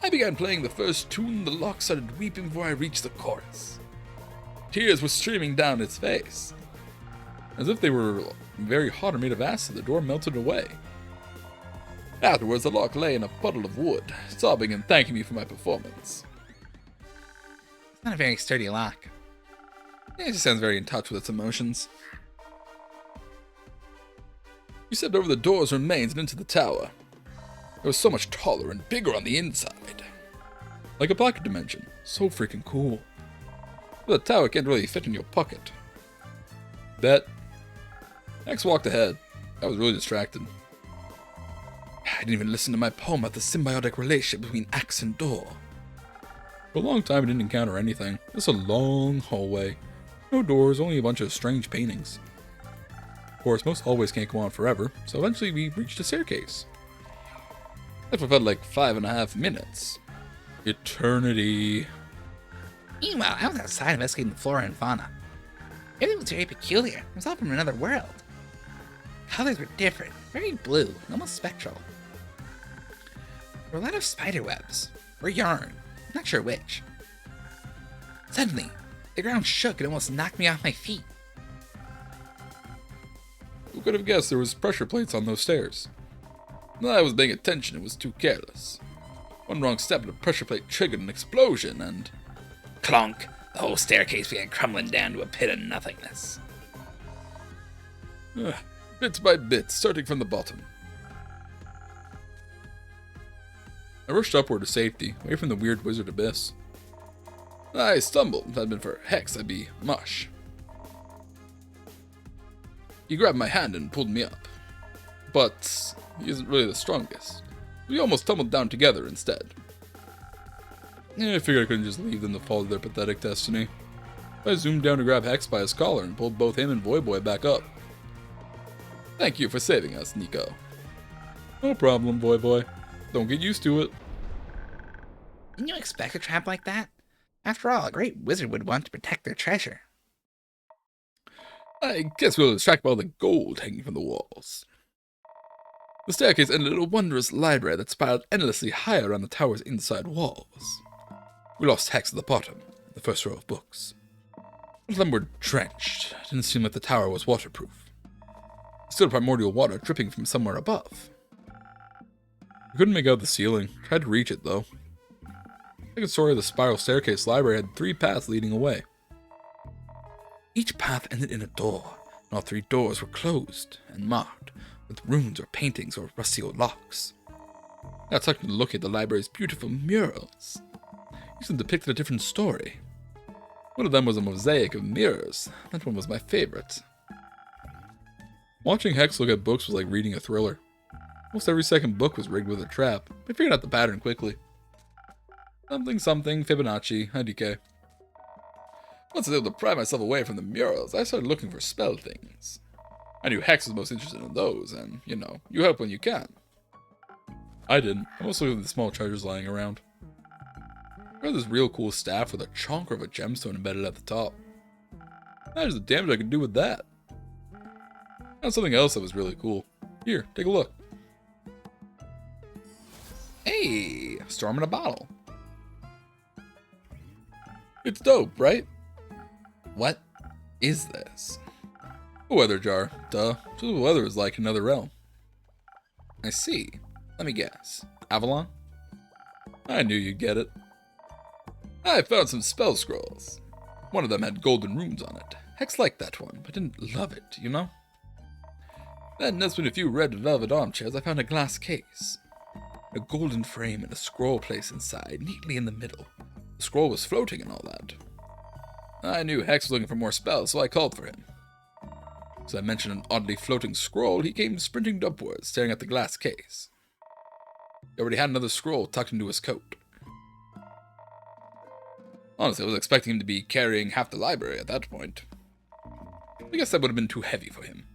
I began playing the first tune, the lock started weeping before I reached the chorus. Tears were streaming down its face. As if they were very hot or made of acid, the door melted away. Afterwards, the lock lay in a puddle of wood, sobbing and thanking me for my performance. It's not a very sturdy lock. It just sounds very in touch with its emotions. We stepped over the door's remains and into the tower. It was so much taller and bigger on the inside. Like a pocket dimension. So freaking cool. But the tower can't really fit in your pocket. Bet. X walked ahead. I was really distracted. I didn't even listen to my poem about the symbiotic relationship between axe and door. For a long time I didn't encounter anything. Just a long hallway. No doors, only a bunch of strange paintings. Of course, most hallways can't go on forever, so eventually we reached a staircase. That felt like 5.5 minutes. Eternity. Meanwhile, I was outside investigating the flora and fauna. Everything was very peculiar. It was all from another world. Colors were different, very blue, and almost spectral. There were a lot of spider webs, or yarn, not sure which. Suddenly, the ground shook and almost knocked me off my feet. Who could have guessed there was pressure plates on those stairs? When I was paying attention, it was too careless. One wrong step and a pressure plate triggered an explosion and... Clunk! The whole staircase began crumbling down to a pit of nothingness. Bit by bit, starting from the bottom. I rushed upward to safety, away from the weird wizard abyss. I stumbled. If it had been for Hex, I'd be mush. He grabbed my hand and pulled me up. But he isn't really the strongest. We almost tumbled down together instead. I figured I couldn't just leave them to fall to their pathetic destiny. I zoomed down to grab Hex by his collar and pulled both him and Voyboy back up. Thank you for saving us, Nico. No problem, Voyboy. Don't get used to it. Didn't you expect a trap like that? After all, a great wizard would want to protect their treasure. I guess we were distracted by all the gold hanging from the walls. The staircase ended in a wondrous library that spiraled endlessly higher on the tower's inside walls. We lost Hex at the bottom, the first row of books. Most of them were drenched. It didn't seem like the tower was waterproof. Still primordial water dripping from somewhere above. I couldn't make out the ceiling. Tried to reach it, though. The second story of the spiral staircase library had 3 paths leading away. Each path ended in a door, and all 3 doors were closed and marked with runes or paintings or rusty old locks. I took a look at the library's beautiful murals. Each of them depicted a different story. One of them was a mosaic of mirrors. That one was my favorite. Watching Hex look at books was like reading a thriller. Almost every second book was rigged with a trap. I figured out the pattern quickly. Something Fibonacci, IDK. Once I was able to pry myself away from the murals, I started looking for spell things. I knew Hex was most interested in those, and, you know, you help when you can. I didn't. I mostly looking at the small treasures lying around. I got this real cool staff with a chonker of a gemstone embedded at the top. Imagine the damage I could do with that. Found something else that was really cool. Here, take a look. Hey, storm in a bottle. It's dope, right? What is this? A weather jar. Duh. Just what the weather is like in another realm. I see. Let me guess. Avalon? I knew you'd get it. I found some spell scrolls. One of them had golden runes on it. Hex liked that one, but didn't love it, you know? Then, nestled in a few red velvet armchairs, I found a glass case. A golden frame and a scroll placed inside, neatly in the middle. The scroll was floating and all that. I knew Hex was looking for more spells, so I called for him. As I mentioned an oddly floating scroll, he came sprinting upwards, staring at the glass case. He already had another scroll tucked into his coat. Honestly, I was expecting him to be carrying half the library at that point. I guess that would have been too heavy for him.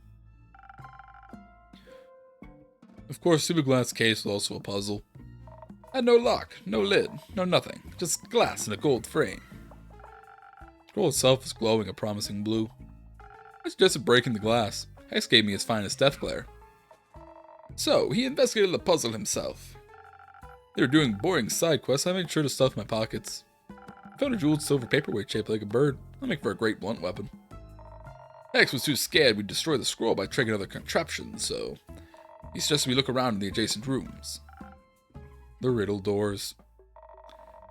Of course, the glass case was also a puzzle. Had no lock, no lid, no nothing. Just glass in a gold frame. The scroll itself was glowing a promising blue. I suggested breaking the glass. Hex gave me his finest death glare. So, he investigated the puzzle himself. They were doing boring side quests, I made sure to stuff my pockets. I found a jeweled silver paperweight shaped like a bird. That'll make for a great blunt weapon. Hex was too scared we'd destroy the scroll by triggering other contraptions, so he suggested we look around in the adjacent rooms. The riddle doors.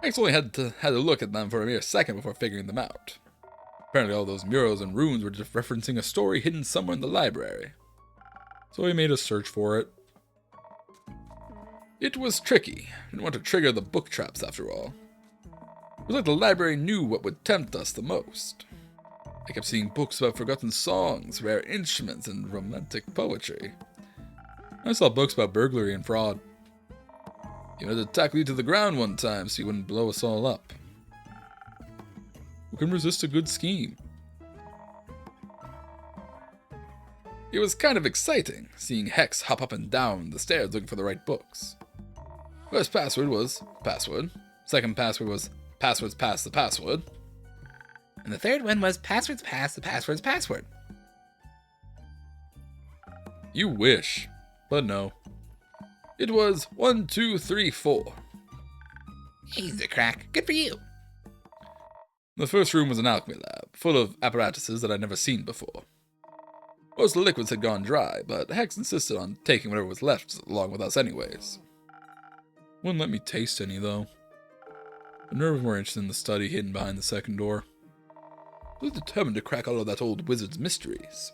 Hex only had to look at them for a mere second before figuring them out. Apparently all those murals and runes were just referencing a story hidden somewhere in the library. So he made us search for it. It was tricky. Didn't want to trigger the book traps after all. It was like the library knew what would tempt us the most. I kept seeing books about forgotten songs, rare instruments, and romantic poetry. I saw books about burglary and fraud. You had to tackle you to the ground one time so you wouldn't blow us all up. Who can resist a good scheme? It was kind of exciting, seeing Hex hop up and down the stairs looking for the right books. First password was password. Second password was passwords past the password. And the third one was passwords past the password's password. You wish, but no. It was 1, 2, 3, 4. Easy crack. Good for you. The first room was an alchemy lab, full of apparatuses that I'd never seen before. Most of the liquids had gone dry, but Hex insisted on taking whatever was left along with us anyways. Wouldn't let me taste any, though. The nerve was more interested in the study hidden behind the second door. I was determined to crack all of that old wizard's mysteries.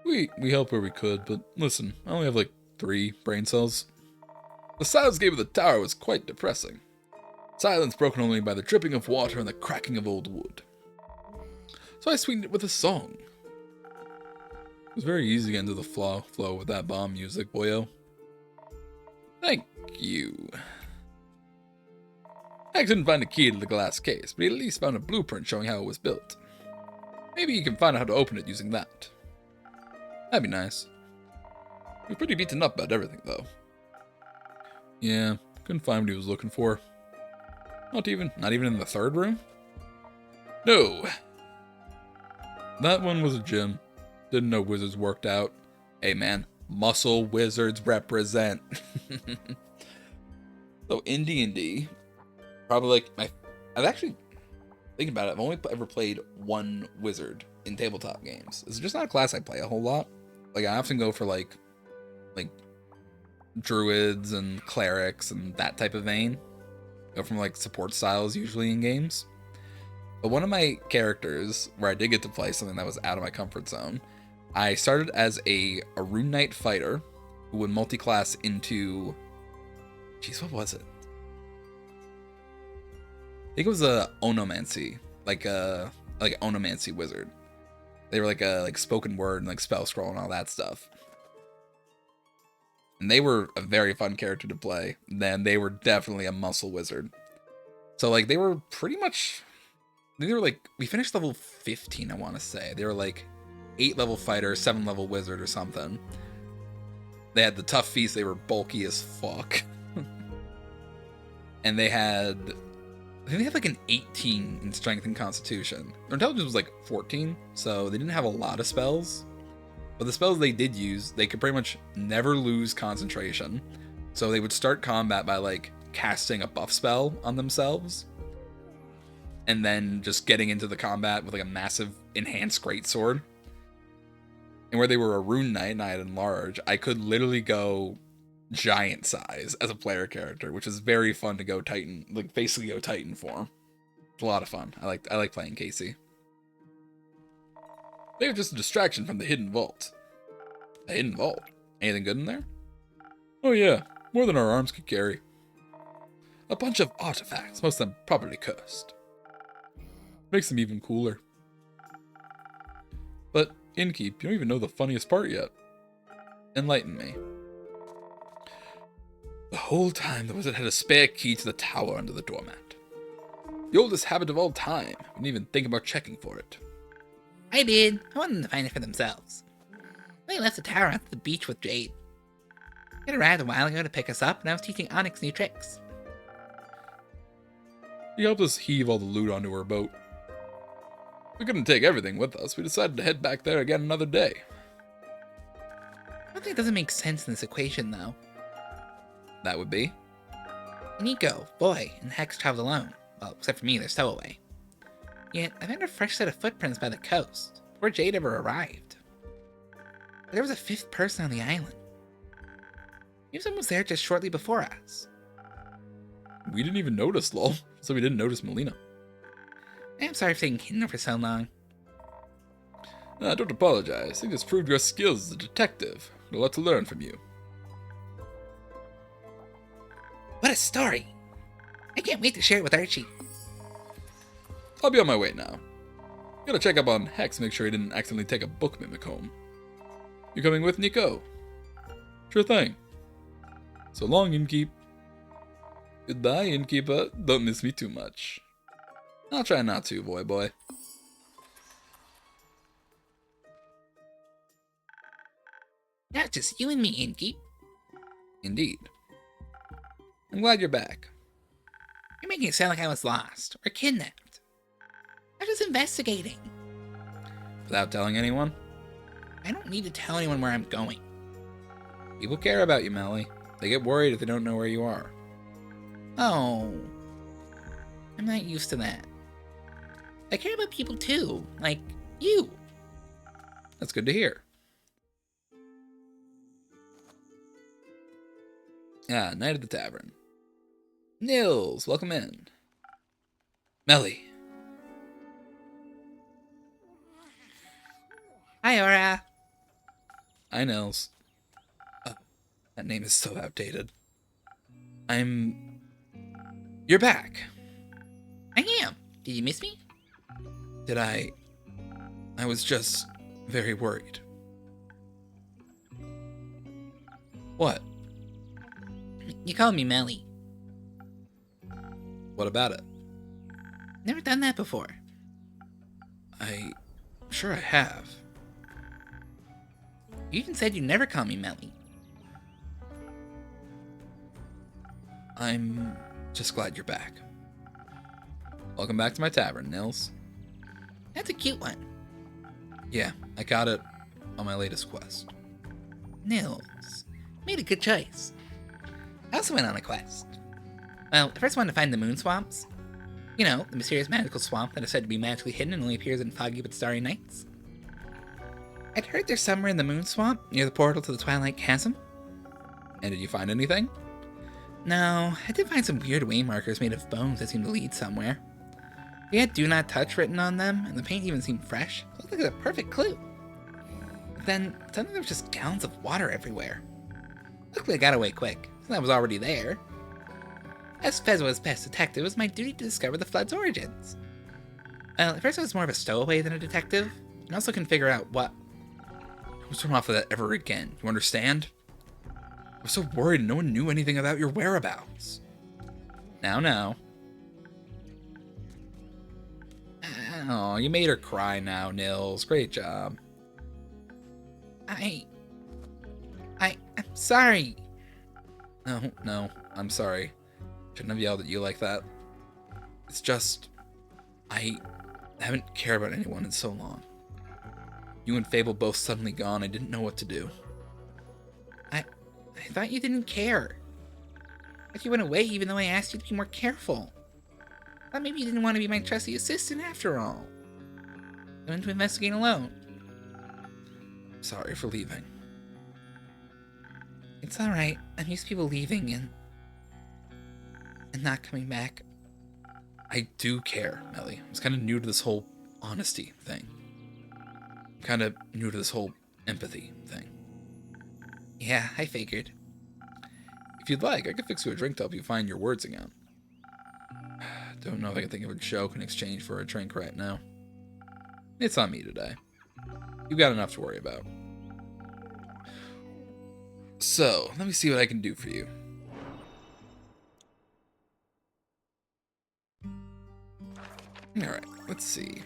We helped where we could, but listen, I only have like 3 brain cells. The soundscape of the tower was quite depressing. Silence broken only by the dripping of water and the cracking of old wood. So I sweetened it with a song. It was very easy to get into the flow with that bomb music, boyo. Thank you. Hex didn't find a key to the glass case, but he at least found a blueprint showing how it was built. Maybe he can find out how to open it using that. That'd be nice. He was pretty beaten up about everything, though. Yeah, couldn't find what he was looking for. Not even in the third room? No. That one was a gym. Didn't know wizards worked out. Hey man, muscle wizards represent. So in D&D, probably like I've actually, thinking about it, I've only ever played one wizard in tabletop games. It's just not a class I play a whole lot. Like I often go for like druids and clerics and that type of vein. Go from like support styles usually in games. But one of my characters where I did get to play something that was out of my comfort zone, I started as a rune knight fighter who would multi-class into, jeez, what was it? I think it was a onomancy, like an onomancy wizard. They were like a spoken word and like spell scroll and all that stuff. And they were a very fun character to play. Then they were definitely a muscle wizard. So, like, they were pretty much... They were, like... We finished level 15, I want to say. They were, like, 8-level fighter, 7-level wizard or something. They had the tough feast. They were bulky as fuck. And they had... I think they had, like, an 18 in strength and constitution. Their intelligence was, like, 14, so they didn't have a lot of spells. But the spells they did use, they could pretty much never lose concentration. So they would start combat by, like, casting a buff spell on themselves. And then just getting into the combat with, like, a massive enhanced greatsword. And where they were a rune knight and I had enlarge, I could literally go giant size as a player character, which is very fun to go Titan, like, basically go Titan form. It's a lot of fun. I like playing Casey. They were just a distraction from the hidden vault. A hidden vault? Anything good in there? Oh yeah, more than our arms could carry. A bunch of artifacts, most of them properly cursed. Makes them even cooler. But, Innkeep, you don't even know the funniest part yet. Enlighten me. The whole time the wizard had a spare key to the tower under the doormat. The oldest habit of all time. Didn't even think about checking for it. I did. I wanted them to find it for themselves. They left the tower at the beach with Jade. It arrived a while ago to pick us up, and I was teaching Onyx new tricks. He helped us heave all the loot onto our boat. We couldn't take everything with us. We decided to head back there again another day. One thing that doesn't make sense in this equation, though. That would be? Nico, Boy, and Hex traveled alone. Well, except for me, they're stowaway. Yet, I found a fresh set of footprints by the coast, before Jade ever arrived. But there was a fifth person on the island. Maybe someone was there just shortly before us. We didn't even notice, lol. So we didn't notice Melina. I'm sorry for taking hidden for so long. Don't apologize. I think this proved your skills as a detective. Got a lot to learn from you. What a story! I can't wait to share it with Archie. I'll be on my way now. Gotta check up on Hex, make sure he didn't accidentally take a book mimic home. You coming with, Nico? Sure thing. So long, Innkeep. Goodbye, Innkeeper. Don't miss me too much. I'll try not to, boy. Not just you and me, Inkeep. Indeed. I'm glad you're back. You're making it sound like I was lost or kidnapped. I was just investigating. Without telling anyone? I don't need to tell anyone where I'm going. People care about you, Melli. They get worried if they don't know where you are. Oh. I'm not used to that. I care about people too, like you. That's good to hear. Ah, night at the tavern. Nils, welcome in. Melli. Hi, Aura. Hi, Nils. That name is so outdated. You're back. I am. Did you miss me? Did I was just very worried. What? You call me Melli. What about it? Never done that before. Sure I have. You even said you never call me Melli. I'm just glad you're back. Welcome back to my tavern, Nils. That's a cute one. Yeah, I got it on my latest quest. Nils. Made a good choice. I also went on a quest. Well, I first wanted to find the moon swamps. You know, the mysterious magical swamp that is said to be magically hidden and only appears in foggy but starry nights. I'd heard there's somewhere in the moon swamp, near the portal to the Twilight Chasm. And did you find anything? No, I did find some weird waymarkers made of bones that seemed to lead somewhere. They had "Do Not Touch" written on them, and the paint even seemed fresh. It looked like a perfect clue. But then, suddenly there was just gallons of water everywhere. Luckily I got away quick, since I was already there. As Phesoa's best detective, it was my duty to discover the flood's origins. Well, at first I was more of a stowaway than a detective, and also couldn't figure out what... Don't turn off of that ever again, you understand? I was so worried no one knew anything about your whereabouts. Now. Oh, you made her cry now, Nils. Great job. I'm sorry. No, I'm sorry. Shouldn't have yelled at you like that. It's just, I haven't cared about anyone in so long. You and Fable both suddenly gone. I didn't know what to do. I thought you didn't care. I thought you went away even though I asked you to be more careful. I thought maybe you didn't want to be my trusty assistant after all. I went to investigate alone. Sorry for leaving. It's alright. I'm used to people leaving and not coming back. I do care, Melli. I was kind of new to this whole honesty thing. I'm kind of new to this whole empathy thing. Yeah, I figured. If you'd like, I could fix you a drink to help you find your words again. Don't know if I can think of a joke in exchange for a drink right now. It's on me today. You've got enough to worry about. So, let me see what I can do for you. Alright, let's see.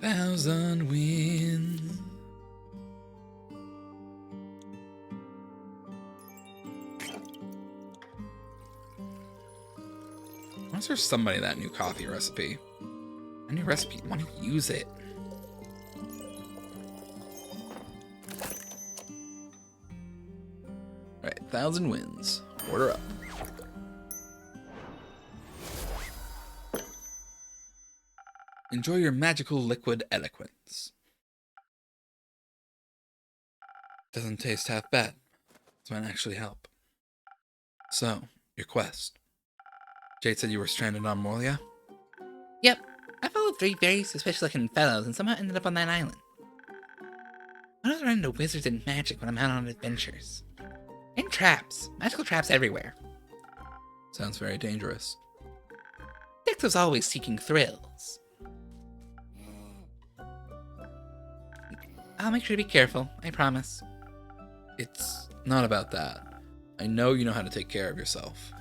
Thousand winds. Why is there somebody that new coffee recipe? A new recipe, I want to use it. Alright, Thousand Winds. Order up. Enjoy your magical liquid eloquence. Doesn't taste half bad. This might actually help. So, your quest. Jade said you were stranded on Moria? Yep, I followed 3 very suspicious-looking fellows and somehow ended up on that island. I always run into wizards and magic when I'm out on adventures. And traps. Magical traps everywhere. Sounds very dangerous. Dex was always seeking thrills. I'll make sure to be careful, I promise. It's not about that. I know you know how to take care of yourself.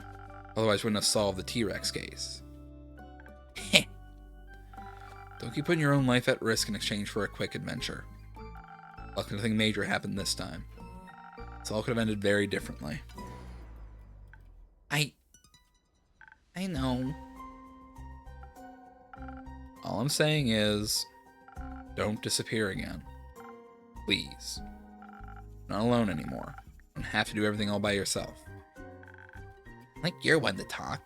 Otherwise, you wouldn't have solved the T-Rex case. Heh. Don't keep putting your own life at risk in exchange for a quick adventure. Luckily, nothing major happened this time. This all could have ended very differently. I know. All I'm saying is, don't disappear again. Please. You're not alone anymore. You don't have to do everything all by yourself. Like you're one to talk.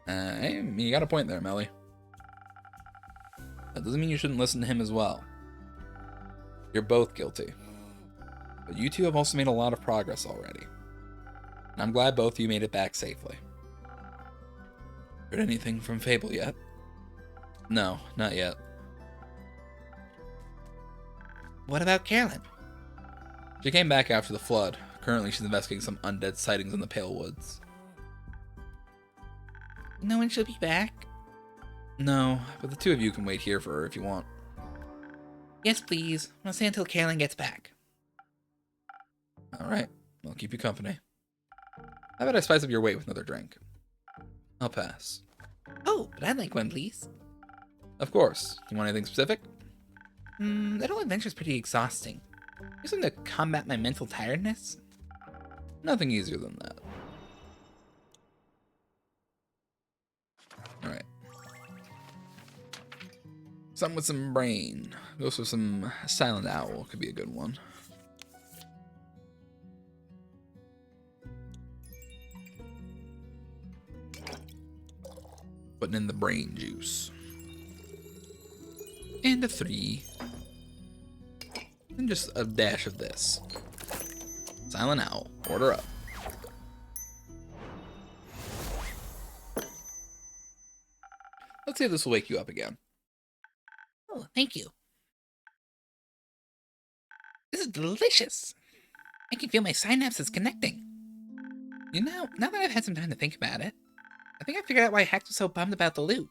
Hey, you got a point there, Melli. That doesn't mean you shouldn't listen to him as well. You're both guilty. But you two have also made a lot of progress already. And I'm glad both of you made it back safely. Heard anything from Fable yet? No, not yet. What about Carolyn? She came back after the flood. Currently, she's investigating some undead sightings in the Pale Woods. You know when she'll be back? No, but the two of you can wait here for her if you want. Yes, please. I'll stay until Carolyn gets back. Alright, I'll keep you company. How about I spice up your weight with another drink? I'll pass. Oh, but I'd like one, please. Of course. You want anything specific? That whole adventure's pretty exhausting. Use something to combat my mental tiredness? Nothing easier than that. Alright. Something with some brain. Goes for some Silent Owl. Could be a good one. Putting in the brain juice. And a 3. And just a dash of this. Silent Owl. Order up. Let's see if this will wake you up again. Oh, thank you. This is delicious. I can feel my synapses connecting. You know, now that I've had some time to think about it, I think I figured out why Hex was so bummed about the loot.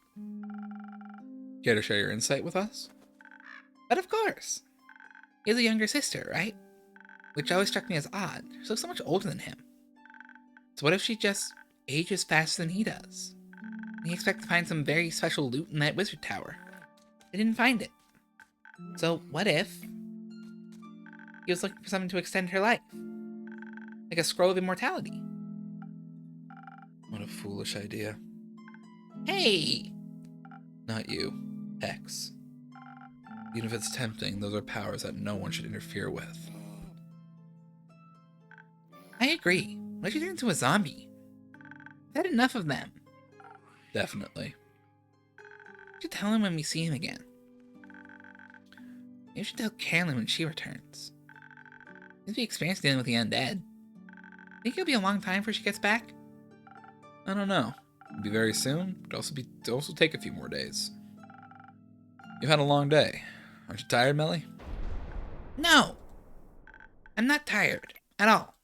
Care to share your insight with us? But of course. He has a younger sister, right? which always struck me as odd. She looks so much older than him. So what if she just ages faster than he does? And he expects to find some very special loot in that wizard tower. They didn't find it. So what if he was looking for something to extend her life? Like a scroll of immortality. What a foolish idea. Hey! Not you, Hex. Even if it's tempting, those are powers that no one should interfere with. I agree. Why'd you turn into a zombie? I've had enough of them. Definitely. We should tell him when we see him again. Maybe we should tell Carolyn when she returns. Since we experienced dealing with the undead. Think it'll be a long time before she gets back? I don't know. It'll be very soon, but also take a few more days. You've had a long day. Aren't you tired, Melli? No! I'm not tired. At all.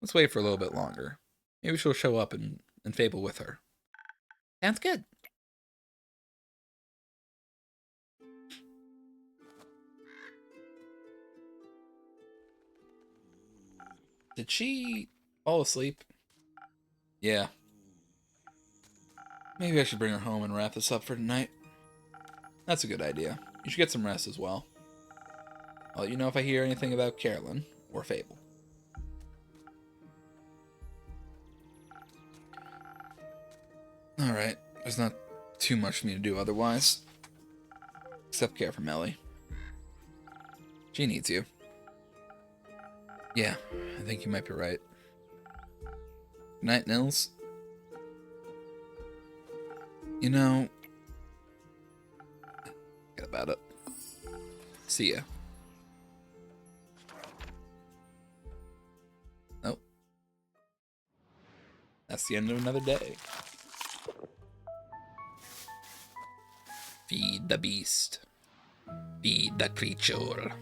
Let's wait for a little bit longer. Maybe she'll show up and Fable with her. Sounds good. Did she fall asleep? Yeah. Maybe I should bring her home and wrap this up for tonight. That's a good idea. You should get some rest as well. I'll let you know if I hear anything about Carolyn or Fable. Alright, there's not too much for me to do otherwise. Except care for Melli. She needs you. Yeah, I think you might be right. Good night, Nils. You know, forget about it. See ya. Nope. That's the end of another day. Feed the beast. Feed the creature.